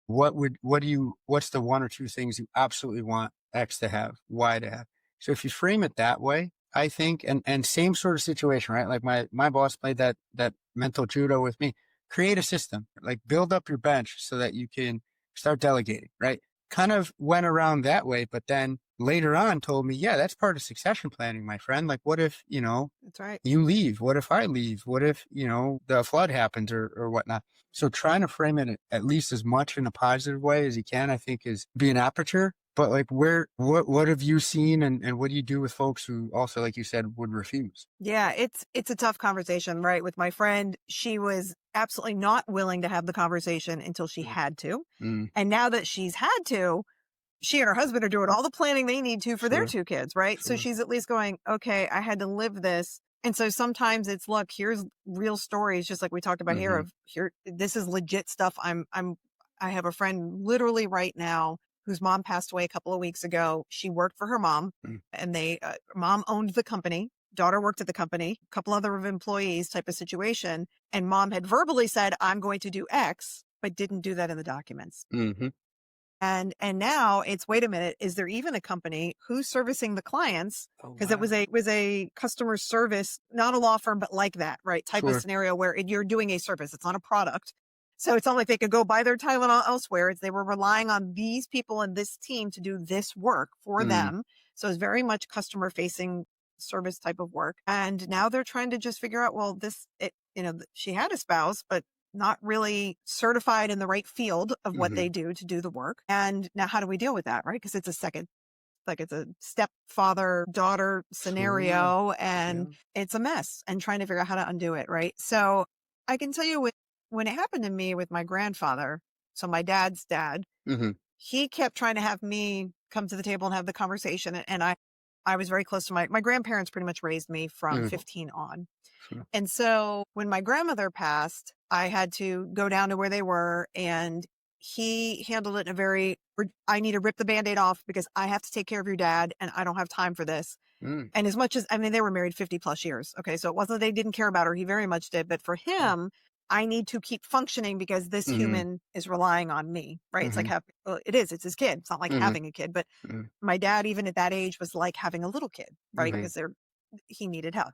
what's the one or two things you absolutely want X to have, Y to have? So if you frame it that way, I think, and same sort of situation, right? Like my boss played that mental judo with me. Create a system, like build up your bench so that you can start delegating, right? Kind of went around that way, but then later on told me, yeah, that's part of succession planning, my friend. Like, what if, That's right. you leave? What if I leave? What if, the flood happens or whatnot? So trying to frame it at least as much in a positive way as you can, I think, is be an aperture. But like, what have you seen, and what do you do with folks who also, like you said, would refuse? Yeah, it's a tough conversation, right? With my friend, she was absolutely not willing to have the conversation until she had to. And now that she's had to, she and her husband are doing all the planning they need to for their two kids, right? So she's at least going, okay, I had to live this. And so sometimes it's, look, here's real stories, just like we talked about here, this is legit stuff. I have a friend literally right now whose mom passed away a couple of weeks ago. She worked for her mom, and mom owned the company. Daughter worked at the company, a couple other employees type of situation. And mom had verbally said, I'm going to do X, but didn't do that in the documents. And now it's, wait a minute, is there even a company who's servicing the clients? Because it was a customer service, not a law firm, but like that, right? Type of scenario where you're doing a service. It's not a product. So it's not like they could go buy their Tylenol elsewhere. They were relying on these people and this team to do this work for them. So it's very much customer facing service type of work. And now they're trying to just figure out, well, she had a spouse, but not really certified in the right field of what they do to do the work. And now how do we deal with that? Right? Because it's it's a stepfather daughter scenario, and it's a mess, and trying to figure out how to undo it. Right. So I can tell you when it happened to me with my grandfather, so my dad's dad, he kept trying to have me come to the table and have the conversation. And I was very close to my grandparents pretty much raised me from 15 on. And so when my grandmother passed, I had to go down to where they were, and he handled it in I need to rip the Band-Aid off because I have to take care of your dad and I don't have time for this. And as much as, they were married 50 plus years. Okay. So it wasn't that they didn't care about her. He very much did. But for him, I need to keep functioning because this human is relying on me, right? It's like, it's his kid. It's not like having a kid, but my dad, even at that age, was like having a little kid, right? Because he needed help.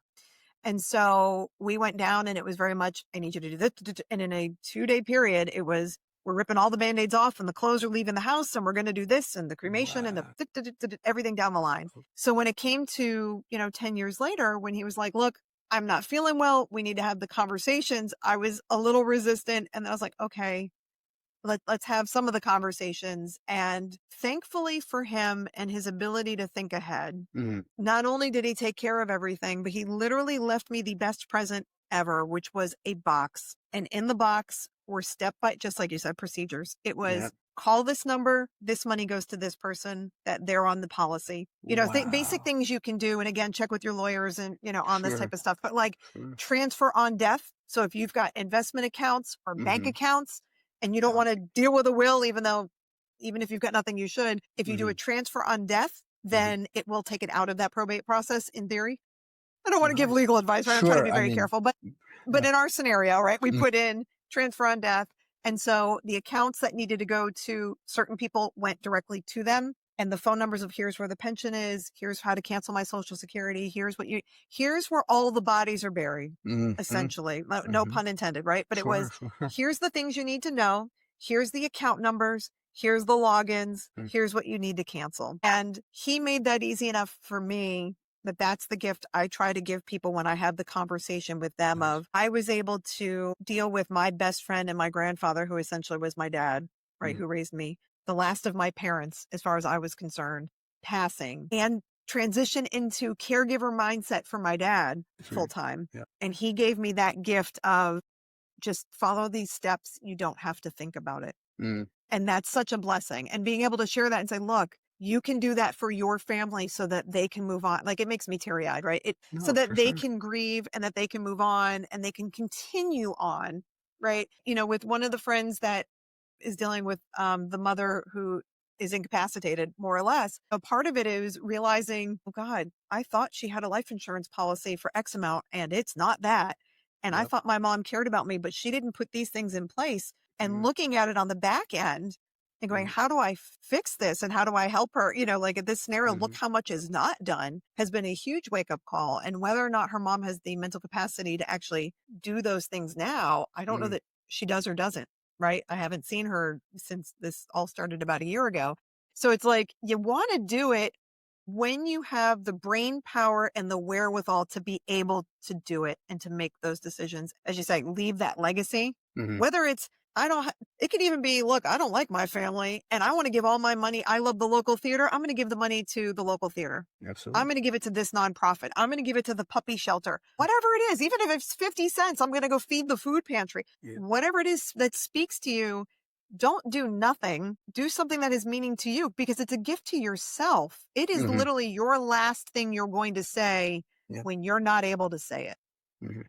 And so we went down, and it was very much, I need you to do this. And in a 2-day period, it was, we're ripping all the Band-Aids off and the clothes are leaving the house, and we're going to do this and the cremation and the everything down the line. So when it came to, 10 years later, when he was like, look, I'm not feeling well, we need to have the conversations, I was a little resistant. And then I was like, okay, let's have some of the conversations. And thankfully for him and his ability to think ahead, not only did he take care of everything, but he literally left me the best present ever, which was a box. And in the box were just like you said, procedures. It was, call this number, this money goes to this person, that they're on the policy. Basic things you can do. And again, check with your lawyers and, on this type of stuff. But like transfer on death. So if you've got investment accounts or bank accounts, and you don't want to deal with a will, even if you've got nothing, you should. If you do a transfer on death, then it will take it out of that probate process in theory. I don't want to give legal advice, right? I'm trying to be very careful. But in our scenario, right, we put in transfer on death. And so the accounts that needed to go to certain people went directly to them. And the phone numbers of, here's where the pension is, here's how to cancel my Social Security, here's where all the bodies are buried, essentially. No pun intended, right? But it was, here's the things you need to know, here's the account numbers, here's the logins, here's what you need to cancel. And he made that easy enough for me that that's the gift I try to give people when I have the conversation with them of, I was able to deal with my best friend and my grandfather, who essentially was my dad, right, who raised me, the last of my parents, as far as I was concerned, passing, and transition into caregiver mindset for my dad full time. And he gave me that gift of just follow these steps. You don't have to think about it. And that's such a blessing. And being able to share that and say, look, you can do that for your family so that they can move on. Like, it makes me teary eyed, right? So that they can grieve and that they can move on and they can continue on right? With one of the friends that is dealing with the mother who is incapacitated, more or less. A part of it is realizing, oh God, I thought she had a life insurance policy for X amount and it's not that. And I Yep. thought my mom cared about me, but she didn't put these things in place. And Mm, looking at it on the back end and going, mm, how do I fix this? And how do I help her? Like at this scenario, look mhm, how much is not done has been a huge wake up call. And whether or not her mom has the mental capacity to actually do those things now, I don't know mm, that she does or doesn't. Right. I haven't seen her since this all started about a year ago. So it's like you want to do it when you have the brain power and the wherewithal to be able to do it and to make those decisions. As you say, leave that legacy, mhm. whether it's, it could even be, look, I don't like my family and I want to give all my money. I love the local theater. I'm going to give the money to the local theater. I'm Absolutely. going to give it to this nonprofit. I'm going to give it to the puppy shelter. Whatever it is, even if it's 50 cents, I'm going to go feed the food pantry. Yeah. Whatever it is that speaks to you, don't do nothing. Do something that is meaning to you because it's a gift to yourself. It is Mhm. literally your last thing you're going to say Yeah. when you're not able to say it Mhm.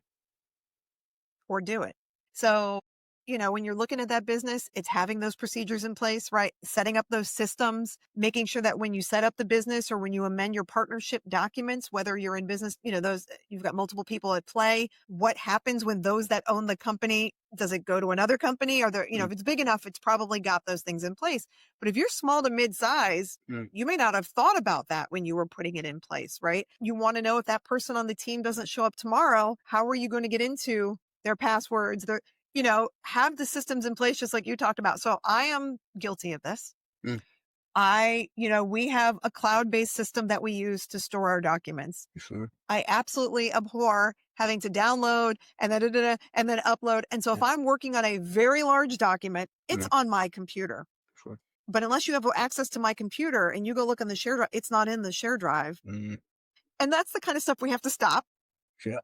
or do it. So, when you're looking at that business, it's having those procedures in place, right? Setting up those systems, making sure that when you set up the business or when you amend your partnership documents, whether you're in business, those you've got multiple people at play, what happens when those that own the company, does it go to another company? Or there, Mm, if it's big enough, it's probably got those things in place. But if you're small to mid size, mm, you may not have thought about that when you were putting it in place, right? You want to know if that person on the team doesn't show up tomorrow, how are you going to get into their passwords, have the systems in place, just like you talked about. So I am guilty of this. mm. We have a cloud-based system that we use to store our documents. Sure. I absolutely abhor having to download and then, and then upload. And so if Yeah. I'm working on a very large document, it's Mm, on my computer. sure. But unless you have access to my computer and you go look in the share drive, it's not in the share drive. Mm, And that's the kind of stuff we have to stop. yeah.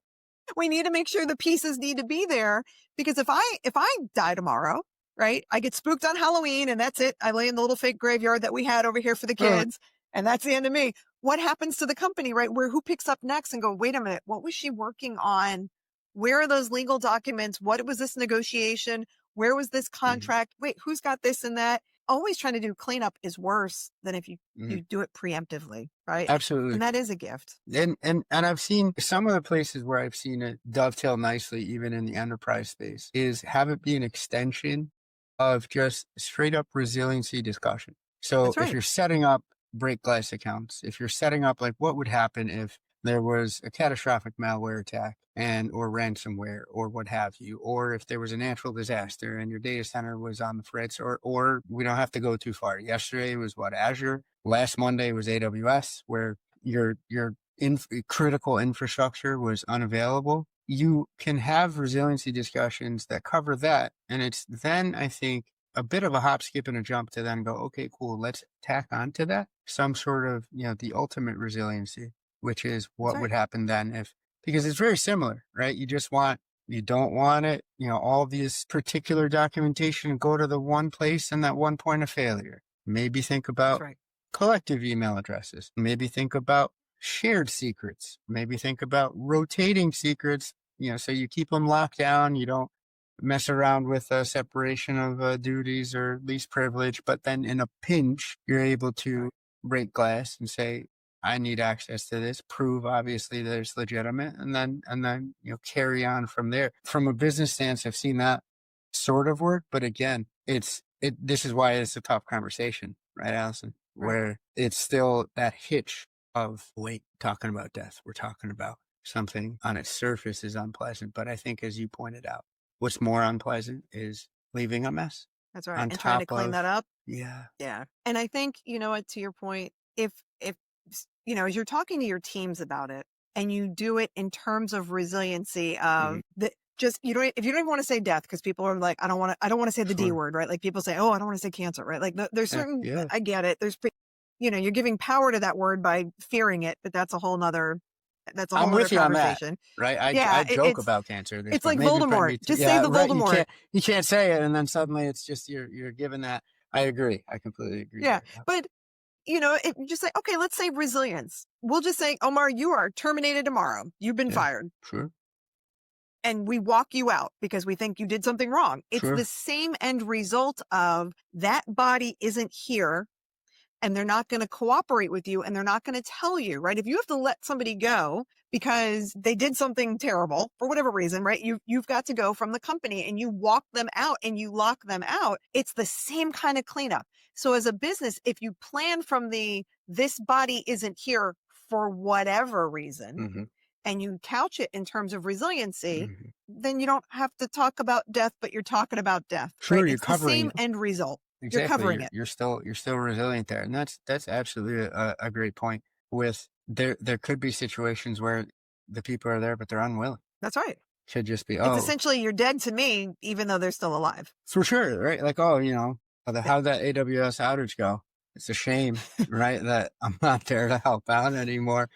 We need to make sure the pieces need to be there because if I die tomorrow, right? I get spooked on Halloween and that's it. I lay in the little fake graveyard that we had over here for the Uh, kids and that's the end of me. What happens to the company, right? Who picks up next and go, wait a minute, what was she working on? Where are those legal documents? What was this negotiation? Where was this mhm, contract? Wait, who's got this and that? Always trying to do cleanup is worse than if you mhm. do it preemptively, right? Absolutely. And that is a gift. And I've seen some of the places where I've seen it dovetail nicely, even in the enterprise space, is have it be an extension of just straight up resiliency discussion. So That's if right. you're setting up break glass accounts, if you're setting up like what would happen if there was a catastrophic malware attack and or ransomware or what have you, or if there was a natural disaster and your data center was on the fritz, or we don't have to go too far. Yesterday was what, Azure. Last Monday was AWS, where your critical infrastructure was unavailable. You can have resiliency discussions that cover that. And it's then, I think, a bit of a hop, skip, and a jump to then go, okay, cool, let's tack onto that some sort of, the ultimate resiliency, which is That's what would right. happen then because it's very similar, right? You don't want it, all these particular documentation go to the one place and that one point of failure. Maybe think That's about right. collective email addresses. Maybe think about shared secrets. Maybe think about rotating secrets, so you keep them locked down. You don't mess around with a separation of duties or least privilege, but then in a pinch, you're able to Right. break glass and say, I need access to this, prove obviously that it's legitimate, and then, carry on from there. From a business stance, I've seen that sort of work, but again, this is why it's a tough conversation, right, Alyson? Right. Where it's still that hitch of, wait, talking about death. We're talking about something on its surface is unpleasant. But I think, as you pointed out, what's more unpleasant is leaving a mess That's right. on And trying to top clean of, that up. yeah. Yeah. And I think, what, to your point, if, as you're talking to your teams about it and you do it in terms of resiliency Mhm. of the, just, if you don't even want to say death, because people are like, I don't want to say the D Sure. word, right? Like people say, oh, I don't want to say cancer, right? Like there's certain, Yeah. I get it. You're giving power to that word by fearing it, but that's a whole I'm nother with you on that, conversation. right? I Yeah. joke about cancer at this It's point. like Maybe Voldemort. me too. Just say Yeah, the right. Voldemort. You can't say it, and then suddenly it's just you're given that. I agree. I completely agree Yeah. there. Yeah. But just say, okay, let's say resilience. We'll just say, Omar, you are terminated tomorrow. You've been Yeah. fired. Sure. and we walk you out because we think you did something wrong. It's Sure. the same end result of that body isn't here and they're not going to cooperate with you and they're not going to tell you, right? If you have to let somebody go because they did something terrible for whatever reason, right? You've got to go from the company and you walk them out and you lock them out. It's the same kind of cleanup. So as a business, if you plan from this body isn't here for whatever reason, Mm-hmm. and you couch it in terms of resiliency, Mm-hmm. then you don't have to talk about death, but you're talking about death. Sure, right? you're It's the same covering end result. exactly. You're covering it. You're still resilient there, and that's absolutely a great point. With there could be situations where the people are there, but they're unwilling. That's right. Could just be It's essentially you're dead to me, even though they're still alive. for sure, right? Like how'd that AWS outage go? It's a shame, right, that I'm not there to help out anymore.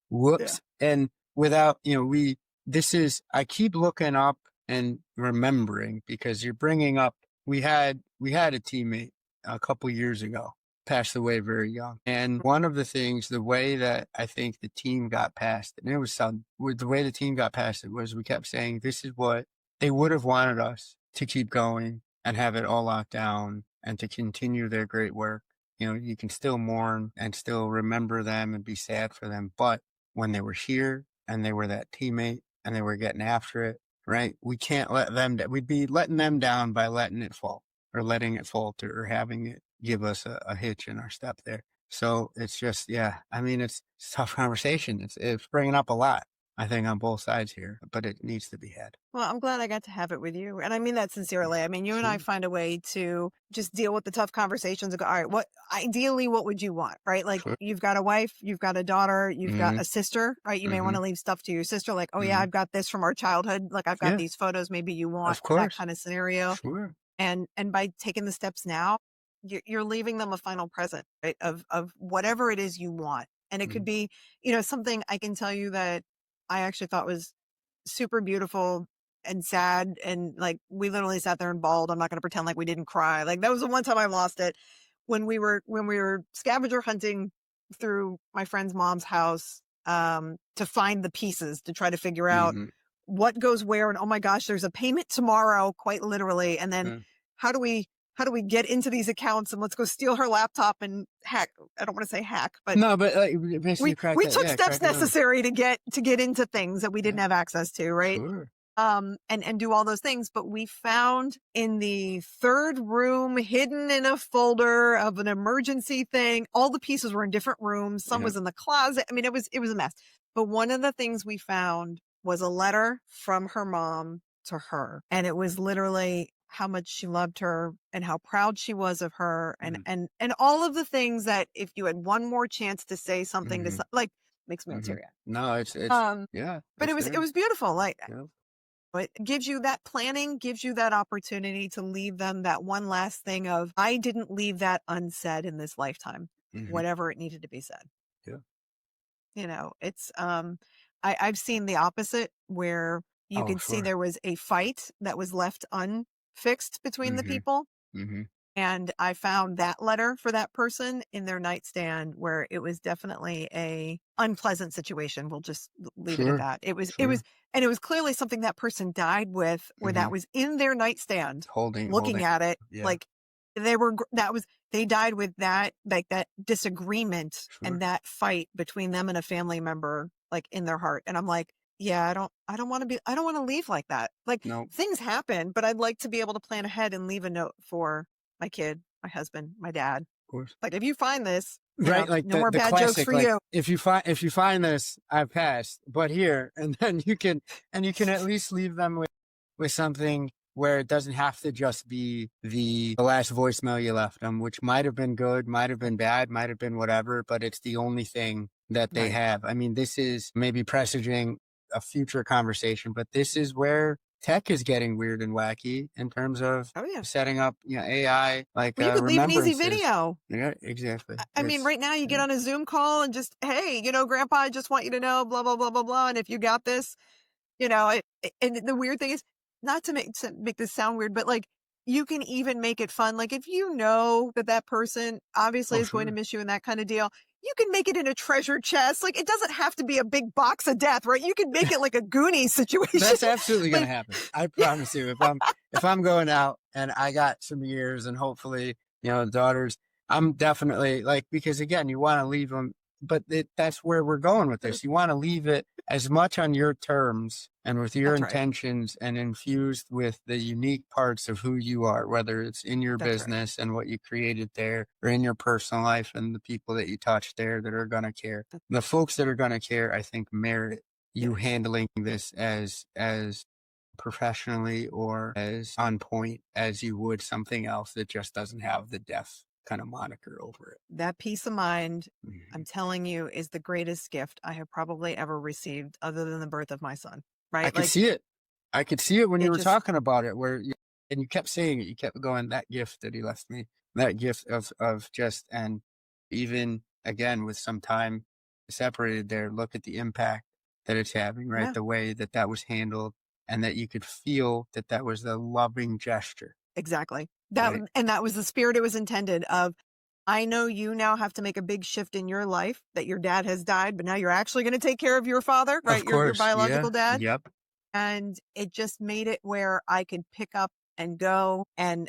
Whoops. Yeah. And without, I keep looking up and remembering, because you're bringing up, we had a teammate a couple years ago, passed away very young. And one of the things, the way that I think the team got past it, and it was the way the team got past it was we kept saying, this is what they would have wanted us to keep going and have it all locked down and to continue their great work. You can still mourn and still remember them and be sad for them. But when they were here and they were that teammate and they were getting after it, right? We can't let them, we'd be letting them down by letting it fall or letting it falter or having it give us a hitch in our step there. So it's just, it's a tough conversation. It's bringing up a lot, I think, on both sides here, but it needs to be had. Well, I'm glad I got to have it with you. And I mean that sincerely. I mean, you and I find a way to just deal with the tough conversations and go, all right, what would you want? Right? Like you've got a wife, you've got a daughter, you've got a sister, right? You may want to leave stuff to your sister. Like, oh yeah, I've got this from our childhood. Like I've got these photos. Maybe you want that kind of scenario. Sure. And by taking the steps now, you're leaving them a final present, right? Of whatever it is you want. And it could be, something I can tell you that I actually thought was super beautiful and sad. And like, we literally sat there and bawled. I'm not going to pretend like we didn't cry. Like that was the one time I lost it when we were scavenger hunting through my friend's mom's house, to find the pieces to try to figure out what goes where. And oh my gosh, there's a payment tomorrow, quite literally. And then how do we get into these accounts, and let's go steal her laptop and hack. I don't want to say hack, but no, but basically we took steps necessary to get into things that we didn't have access to. Right. Sure. And do all those things. But we found in the third room, hidden in a folder of an emergency thing, all the pieces were in different rooms. Some was in the closet. I mean, it was a mess. But one of the things we found was a letter from her mom to her. And it was literally how much she loved her and how proud she was of her. And all of the things that if you had one more chance to say something to makes me teary. No, it's but it was beautiful. Like, it gives you that planning, gives you that opportunity to leave them that one last thing of, I didn't leave that unsaid in this lifetime, whatever it needed to be said. Yeah. It's, I've seen the opposite where you could see there was a fight that was left unfixed between the people. And I found that letter for that person in their nightstand where it was definitely a unpleasant situation. We'll just leave it at that. It was clearly something that person died with, where that was in their nightstand, looking at it. Like they died with that, like that disagreement and that fight between them and a family member, like in their heart. And I'm like, yeah, I don't want to leave like that. Like things happen, but I'd like to be able to plan ahead and leave a note for my kid, my husband, my dad. Of course. Like if you find this, right? Like no more bad classic, jokes for you. If you find this, I've passed, but here, and then you can at least leave them with something where it doesn't have to just be the last voicemail you left them, which might have been good, might have been bad, might have been whatever, but it's the only thing that they have. I mean, this is maybe presaging a future conversation, but this is where tech is getting weird and wacky in terms of setting up, AI, like you could leave an easy video. Yeah, exactly. I mean, right now you get on a Zoom call and just, hey, Grandpa, I just want you to know, blah, blah, blah, blah, blah. And if you got this, and the weird thing is, not to make this sound weird, but like, you can even make it fun. Like if that person obviously is going to miss you and that kind of deal, you can make it in a treasure chest. Like, it doesn't have to be a big box of death, right? You can make it like a Goonies situation. That's absolutely going Like, to happen. I promise you. If I'm going out and I got some years and hopefully, daughters, I'm definitely like, because again, you want to leave them, but that's where we're going with this. You want to leave it as much on your terms and with your That's right. intentions and infused with the unique parts of who you are, whether it's in your That's right. business and what you created there or in your personal life and the people that you touch there that are going to care. The folks that are going to care, I think, merit you handling this as professionally or as on point as you would something else that just doesn't have the death kind of moniker over it. That peace of mind, I'm telling you, is the greatest gift I have probably ever received other than the birth of my son, right? I could see it. I could see it when you were talking about it and you kept saying it. You kept going, that gift that he left me, that gift of just, and even again, with some time separated there, look at the impact that it's having, right? Yeah. The way that was handled and that you could feel that was a loving gesture. Exactly. And that was the spirit it was intended of. I know you now have to make a big shift in your life, that your dad has died, but now you're actually going to take care of your father, right? Of course. Your biological dad. Yep. And it just made it where I could pick up and go. And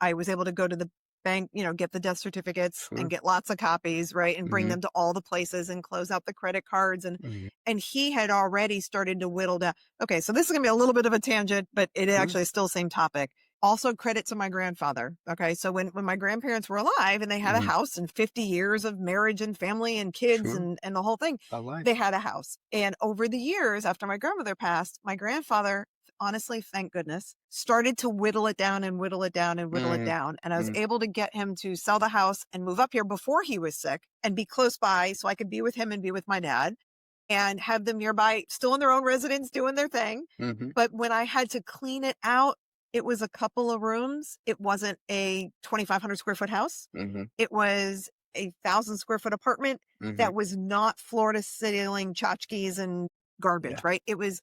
I was able to go to the bank, get the death certificates and get lots of copies, right? And bring them to all the places and close out the credit cards. And he had already started to whittle down. Okay. So this is going to be a little bit of a tangent, but it actually is still the same topic. Also credit to my grandfather. Okay. So when my grandparents were alive and they had a house and 50 years of marriage and family and kids and the whole thing, they had a house. And over the years after my grandmother passed, my grandfather, honestly, thank goodness, started to whittle it down and whittle it down and whittle it down. And I was able to get him to sell the house and move up here before he was sick and be close by so I could be with him and be with my dad and have them nearby, still in their own residence doing their thing. But when I had to clean it out, it was a couple of rooms. It wasn't a 2,500 square foot house. It was a 1,000 square foot apartment that was not floor to ceiling tchotchkes and garbage, right? It was,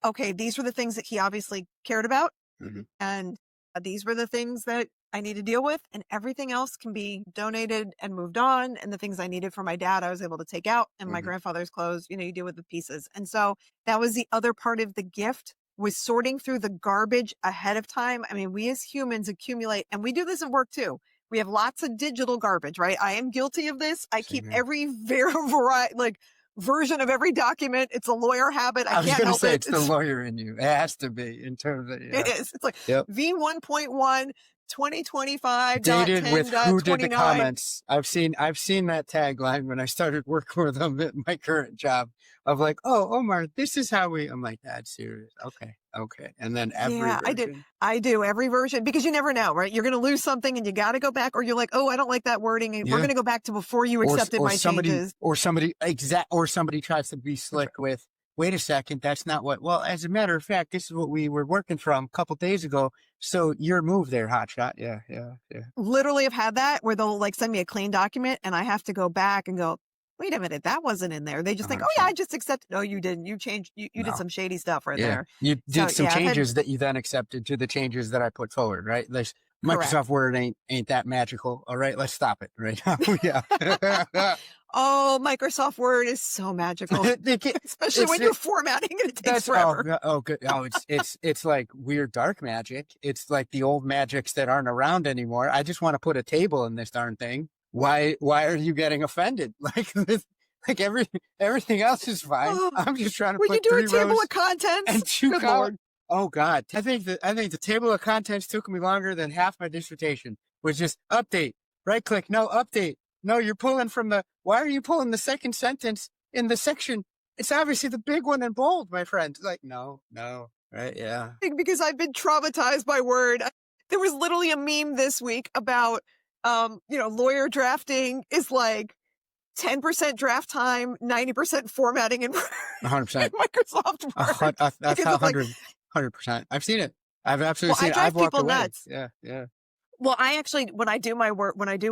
okay, these were the things that he obviously cared about. And these were the things that I need to deal with, and everything else can be donated and moved on. And the things I needed for my dad, I was able to take out, and my grandfather's clothes, you deal with the pieces. And so that was the other part of the gift, was sorting through the garbage ahead of time. I mean, we as humans accumulate, and we do this at work too. We have lots of digital garbage, right? I am guilty of this. I keep every version of every document. It's a lawyer habit. I can't help it. It's the lawyer in you. It has to be in terms of, It is. It's like V1.1 2025 dated with who did the 10.29. comments. I've seen that tagline when I started working with them at my current job of like, oh, Omar, this is how I'm like, that's serious. Okay. And then every version. I do every version, because you never know, right? You're going to lose something and you got to go back, or you're like, oh, I don't like that wording. And we're going to go back to before you accepted my changes. Or somebody tries to be slick with, wait a second, that's not what, well, as a matter of fact, this is what we were working from a couple days ago. So your move there, hotshot. Yeah. Literally have had that where they'll send me a clean document and I have to go back and go, wait a minute, that wasn't in there. They just think, 100%. Oh yeah, I just accepted. No, you didn't. You changed. You did some shady stuff there. You did some changes that you then accepted to the changes that I put forward, right? Microsoft Word ain't that magical. All right, let's stop it right now. Yeah. Oh, Microsoft Word is so magical, especially when you're formatting and it takes forever. Oh, good. Oh, it's like weird dark magic. It's like the old magics that aren't around anymore. I just want to put a table in this darn thing. Why are you getting offended? Like everything else is fine. I'm just trying to put you do 3 a table rows of contents and 2 Good columns. Lord. Oh God. I think the table of contents took me longer than half my dissertation. Was just update, right click, no update. No, you're pulling from why are you pulling the second sentence in the section? It's obviously the big one in bold, my friend. Like, no, right? Yeah. Because I've been traumatized by Word. There was literally a meme this week about, lawyer drafting is like 10% draft time, 90% formatting in 100%. Microsoft Word. That's 100%. I've seen it. I've absolutely seen it. I've walked away. Nuts. Yeah. Well, I actually, when I do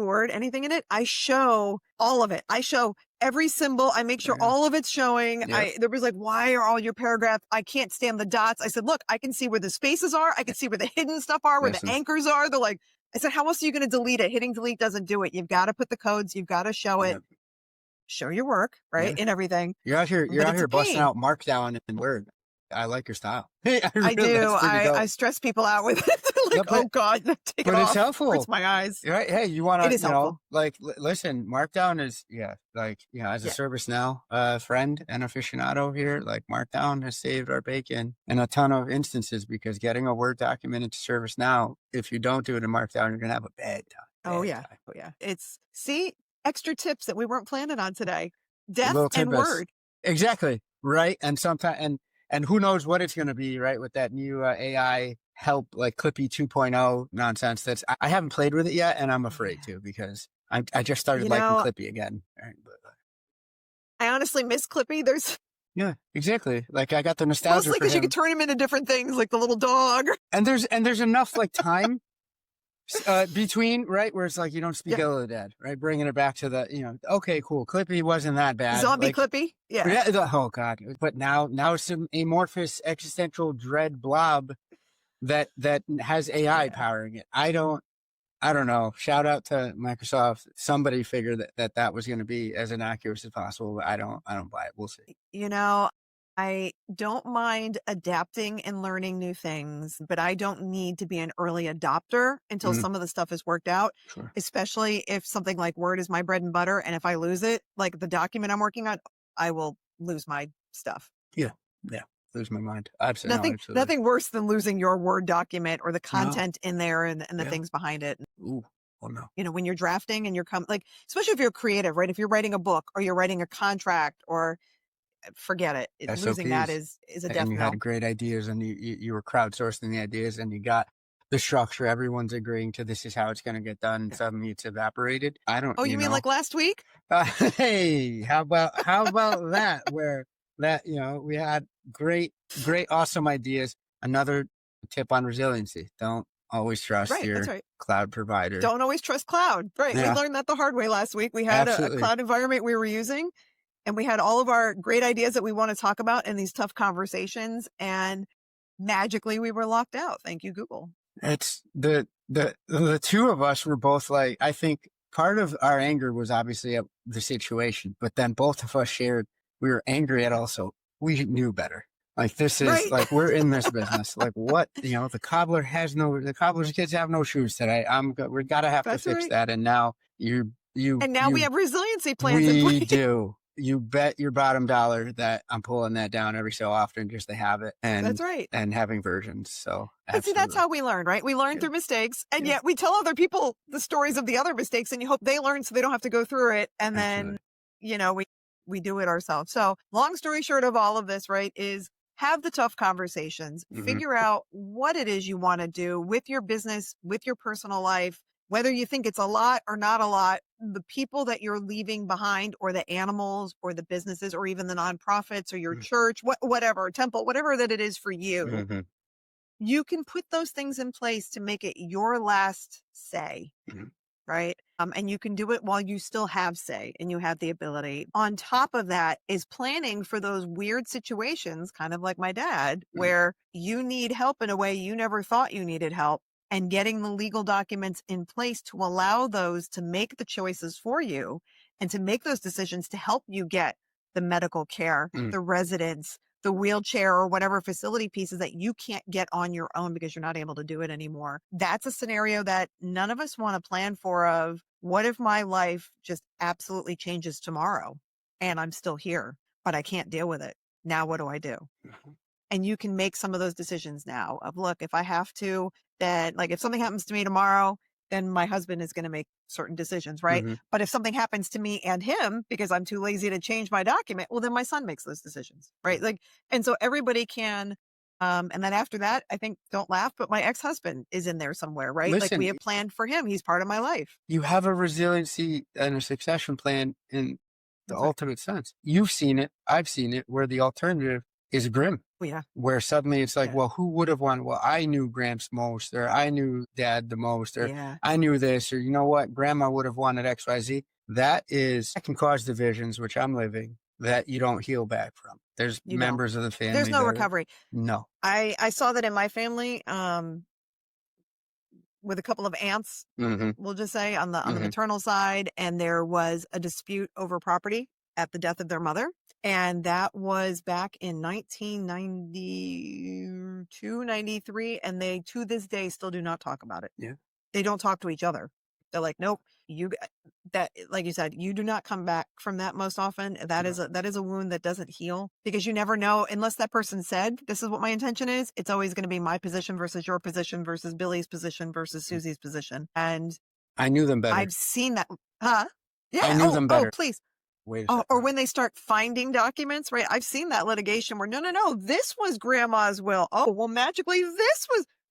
Word, anything in it, I show all of it. I show every symbol. I make sure all of it's showing. Yep. There was why are all your paragraphs? I can't stand the dots. I said, look, I can see where the spaces are. I can see where the hidden stuff are, where the anchors are. They're like, I said, how else are you going to delete it? Hitting delete doesn't do it. You've got to put the codes. You've got to show it. show your work, right? Yeah. And everything. You're out here But it's a busting pain. out Markdown and Word. I like your style. I Really, do. that's pretty dope. I stress people out with it. No, Like, oh God, take it but it's off. helpful. Hurts my eyes. Right? Hey, you want It to, is helpful. like, listen, Markdown is, like, as a ServiceNow friend and aficionado here, like Markdown has saved our bacon in a ton of instances, because getting a Word document into ServiceNow, if you don't do it in Markdown, you're going to have a bad time. Oh yeah. It's, extra tips that we weren't planning on today. Death Little and tidbits. Word. Exactly. Right. And sometimes, and who knows what it's going to be, right? With that new AI help, like Clippy 2.0 nonsense. I haven't played with it yet, and I'm afraid to, because I just started liking Clippy again. Right? I honestly miss Clippy. Yeah, exactly. Like, I got the nostalgia mostly because you could turn him into different things, like the little dog. And there's enough like time between, right, where it's like you don't speak ill of the dead, right? Bringing it back to the, okay, cool. Clippy wasn't that bad. Zombie like, Clippy? Yeah. Oh God. But now some amorphous existential dread blob that has AI powering it. I don't know. Shout out to Microsoft. Somebody figured that was going to be as innocuous as possible, but I don't buy it. We'll see. I don't mind adapting and learning new things, but I don't need to be an early adopter until some of the stuff is worked out, especially if something like Word is my bread and butter. And if I lose it, like the document I'm working on, I will lose my stuff. Yeah. Lose my mind. Absolutely. Nothing worse than losing your Word document or the content in there and the things behind it. Ooh. Oh no. When you're drafting and you're especially if you're creative, right? If you're writing a book or you're writing a contract, or forget it. Losing that is a death knell. You had great ideas, and you were crowdsourcing the ideas, and you got the structure. Everyone's agreeing to this is how it's going to get done. And suddenly it's evaporated. I don't. Oh, you mean like last week? Hey, how about that? Where that we had great, awesome ideas. Another tip on resiliency: don't always trust your cloud provider. Don't always trust cloud. Right. Yeah. We learned that the hard way last week. We had a cloud environment we were using. And we had all of our great ideas that we want to talk about in these tough conversations, and magically we were locked out. Thank you, Google. It's the two of us were both like, I think part of our anger was obviously at the situation, but then both of us shared, we were angry at also, we knew better. Like, this is like, we're in this business. Like, what, the cobbler's kids have no shoes today. We gotta have to fix that. And now we have resiliency plans in place. We do. You bet your bottom dollar that I'm pulling that down every so often just to have it. And that's right. And having versions. So, but see, that's how we learn, right? We learn through mistakes, and yet we tell other people the stories of the other mistakes, and you hope they learn so they don't have to go through it. And then, we do it ourselves. So long story short of all of this, right, is have the tough conversations, figure out what it is you want to do with your business, with your personal life, whether you think it's a lot or not a lot. The people that you're leaving behind, or the animals or the businesses or even the nonprofits or your church, whatever, temple, whatever that it is for you, you can put those things in place to make it your last say, right? And you can do it while you still have say and you have the ability. On top of that is planning for those weird situations, kind of like my dad, where you need help in a way you never thought you needed help. And getting the legal documents in place to allow those to make the choices for you and to make those decisions to help you get the medical care, the residence, the wheelchair, or whatever facility pieces that you can't get on your own because you're not able to do it anymore. That's a scenario that none of us want to plan for. Of what if my life just absolutely changes tomorrow and I'm still here, but I can't deal with it? Now what do I do? And you can make some of those decisions now of, look, if I have to, then like if something happens to me tomorrow, then my husband is going to make certain decisions, right? But if something happens to me and him because I'm too lazy to change my document, well, then my son makes those decisions, right? Like, and so everybody can, and then after that, I think, don't laugh, but my ex-husband is in there somewhere, right? Listen, like we have planned for him. He's part of my life. You have a resiliency and a succession plan in the ultimate sense. You've seen it. I've seen it, where the alternative is grim. Yeah. Where suddenly it's like, well, who would have won? Well, I knew Gramps most, or I knew Dad the most, or I knew this, or you know what? Grandma would have won at XYZ. That can cause divisions, which I'm living, that you don't heal back from. There's members of the family. There's no recovery. No. I saw that in my family, with a couple of aunts, we'll just say on the maternal side, and there was a dispute over property. at the death of their mother. And that was back in 1992, 93. And they, to this day, still do not talk about it. Yeah. They don't talk to each other. They're like, nope, that, like you said, you do not come back from that most often. That is a wound that doesn't heal, because you never know, unless that person said, this is what my intention is. It's always going to be my position versus your position versus Billy's position versus Susie's position. And I knew them better. I've seen that. Huh? Yeah. I knew them better. Oh, please. Wait a second. Or when they start finding documents, right? I've seen that litigation where, no, this was grandma's will. Oh, well, magically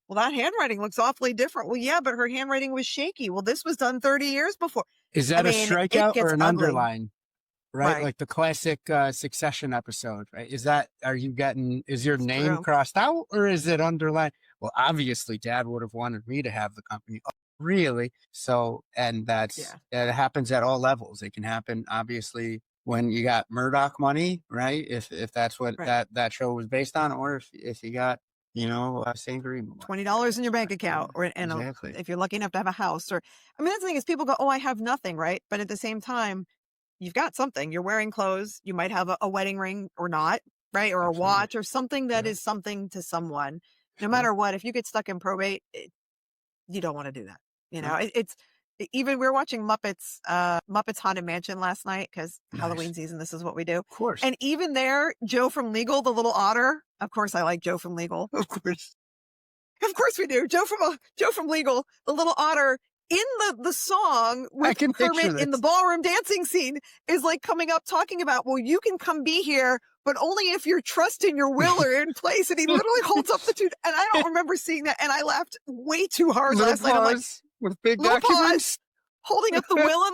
well, that handwriting looks awfully different. Well, yeah, but her handwriting was shaky. Well, this was done 30 years before. Is that a strikeout or an underline? Right? Right. Like the classic Succession episode, right? Is your name True. crossed out or is it underlined? Well, obviously Dad would have wanted me to have the company. Oh, really? So, and it happens at all levels. It can happen, obviously, when you got Murdoch money, right? If that's what that show was based on, or if you got, Sangurima, $20 in your bank account, exactly. if you're lucky enough to have a house, that's the thing is, people go, oh, I have nothing, right? But at the same time, you've got something. You're wearing clothes. You might have a wedding ring or not, right? Or Absolutely. a watch or something that is something to someone. No matter what, if you get stuck in probate, you don't want to do that. It's even, we were watching Muppets Haunted Mansion last night, because Halloween season, this is what we do. Of course. And even there, Joe from Legal, the little otter. Of course, I like Joe from Legal. Of course we do. Joe from Legal, the little otter in the song with Kermit in the ballroom dancing scene is like coming up talking about, well, you can come be here, but only if your trust and your will are in place. And he literally holds up the two. And I don't remember seeing that. And I laughed way too hard last night. I'm like, with big documents, holding up the will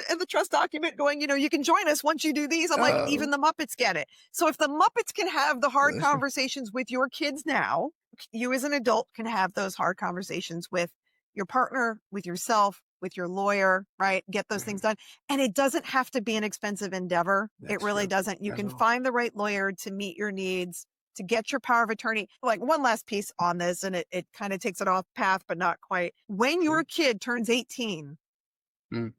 and the trust document, going, you can join us once you do these. I'm like, even the Muppets get it. So if the Muppets can have the hard conversations with your kids now, you as an adult can have those hard conversations with your partner, with yourself, with your lawyer, right? Get those things done. And it doesn't have to be an expensive endeavor. It really doesn't. You can find the right lawyer to meet your needs, to get your power of attorney. Like, one last piece on this, and it kind of takes it off path, but not quite. When your kid turns 18,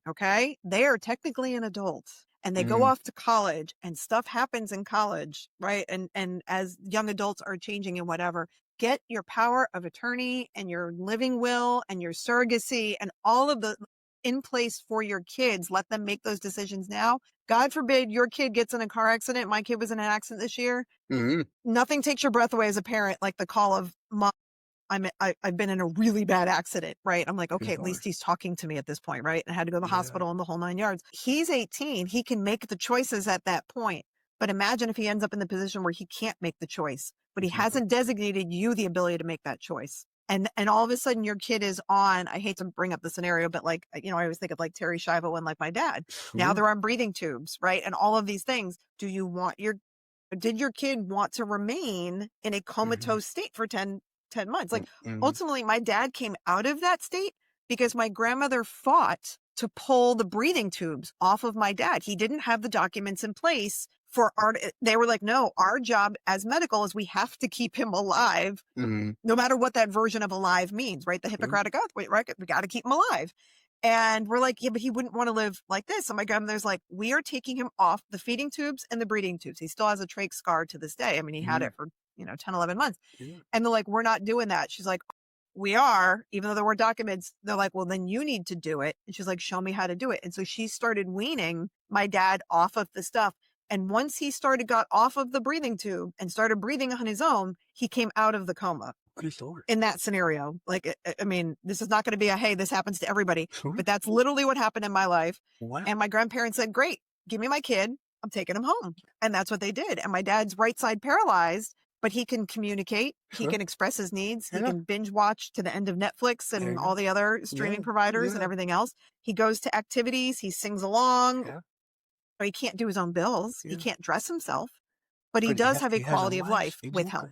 okay, they are technically an adult. And they go off to college, and stuff happens in college, right? And as young adults are changing and whatever, get your power of attorney and your living will and your surrogacy and all of the in place for your kids. Let them make those decisions now. God forbid your kid gets in a car accident. My kid was in an accident this year. Nothing takes your breath away as a parent like the call of, Mom, I've been in a really bad accident, right? I'm like, okay, at least he's talking to me at this point, right? And I had to go to the hospital and the whole 9 yards. He's 18. He can make the choices at that point. But imagine if he ends up in the position where he can't make the choice, but he hasn't designated you the ability to make that choice. And all of a sudden your kid is on, I hate to bring up the scenario, but like, I always think of like Terry Schiavo and like my dad. Now they're on breathing tubes, right? And all of these things. Did your kid want to remain in a comatose state for 10 months? Like, ultimately, my dad came out of that state because my grandmother fought to pull the breathing tubes off of my dad. He didn't have the documents in place they were like, no, our job as medical is we have to keep him alive, no matter what that version of alive means, right? The Hippocratic Oath, right? We got to keep him alive. And we're like, yeah, but he wouldn't want to live like this. And my grandmother's like, we are taking him off the feeding tubes and the breathing tubes. He still has a trach scar to this day. I mean, he had it for 10, 11 months. And they're like, we're not doing that. She's like, we are, even though there were documents. They're like, well, then you need to do it. And she's like, show me how to do it. And so she started weaning my dad off of the stuff. And once he got off of the breathing tube and started breathing on his own, he came out of the coma. In that scenario. Like, I mean, this is not going to be hey, this happens to everybody, but that's literally what happened in my life. Wow. And my grandparents said, great, give me my kid. I'm taking him home. And that's what they did. And my dad's right side paralyzed, but he can communicate. He can express his needs. He can binge watch to the end of Netflix and all the other streaming providers and everything else. He goes to activities. He sings along. Or he can't do his own bills. He can't dress himself, but he does have a quality of life with help.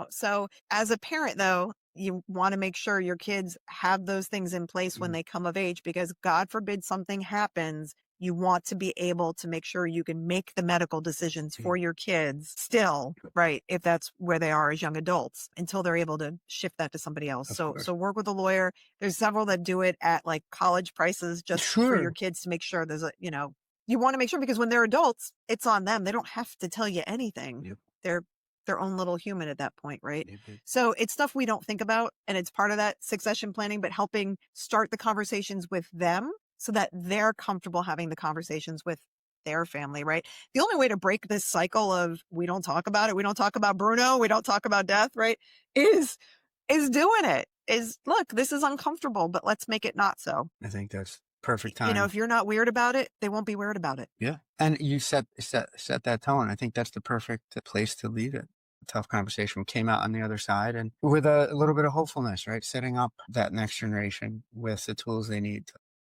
So as a parent, though, you want to make sure your kids have those things in place when they come of age, because God forbid something happens. You want to be able to make sure you can make the medical decisions for your kids still, right? If that's where they are as young adults, until they're able to shift that to somebody else. So work with a lawyer. There's several that do it at like college prices just for your kids to make sure there's you want to make sure, because when they're adults, it's on them. They don't have to tell you anything. Yep. They're their own little human at that point, right? Yep. So it's stuff we don't think about, and it's part of that succession planning, but helping start the conversations with them so that they're comfortable having the conversations with their family, right? The only way to break this cycle of we don't talk about it, we don't talk about Bruno, we don't talk about death, right? Is doing it. Is, look, this is uncomfortable, but let's make it not so. I think that's perfect time. If you're not weird about it, they won't be weird about it. Yeah. And you set that tone. I think that's the perfect place to leave it. A tough conversation came out on the other side, and with a little bit of hopefulness, right? Setting up that next generation with the tools they need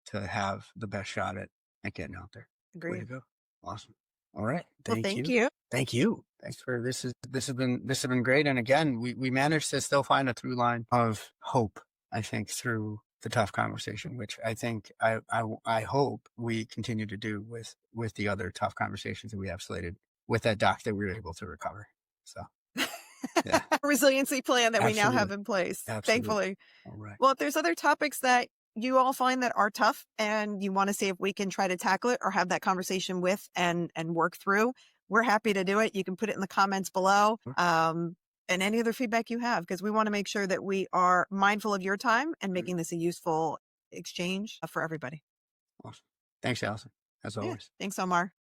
to have the best shot at getting out there. Agreed. Way to go. Awesome. All right. Thank you. Thank you. Thanks for this has been great. And again, we managed to still find a through line of hope, I think, through the tough conversation, which I think I hope we continue to do with the other tough conversations that we have slated with that doc that we were able to recover. So yeah. Resiliency plan that we now have in place. Absolutely. Thankfully. All right. Well, if there's other topics that you all find that are tough and you want to see if we can try to tackle it or have that conversation with and work through, we're happy to do it. You can put it in the comments below. And any other feedback you have, because we want to make sure that we are mindful of your time and making this a useful exchange for everybody. Awesome. Thanks, Alyson, as always. Thanks, Omar.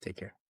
Take care.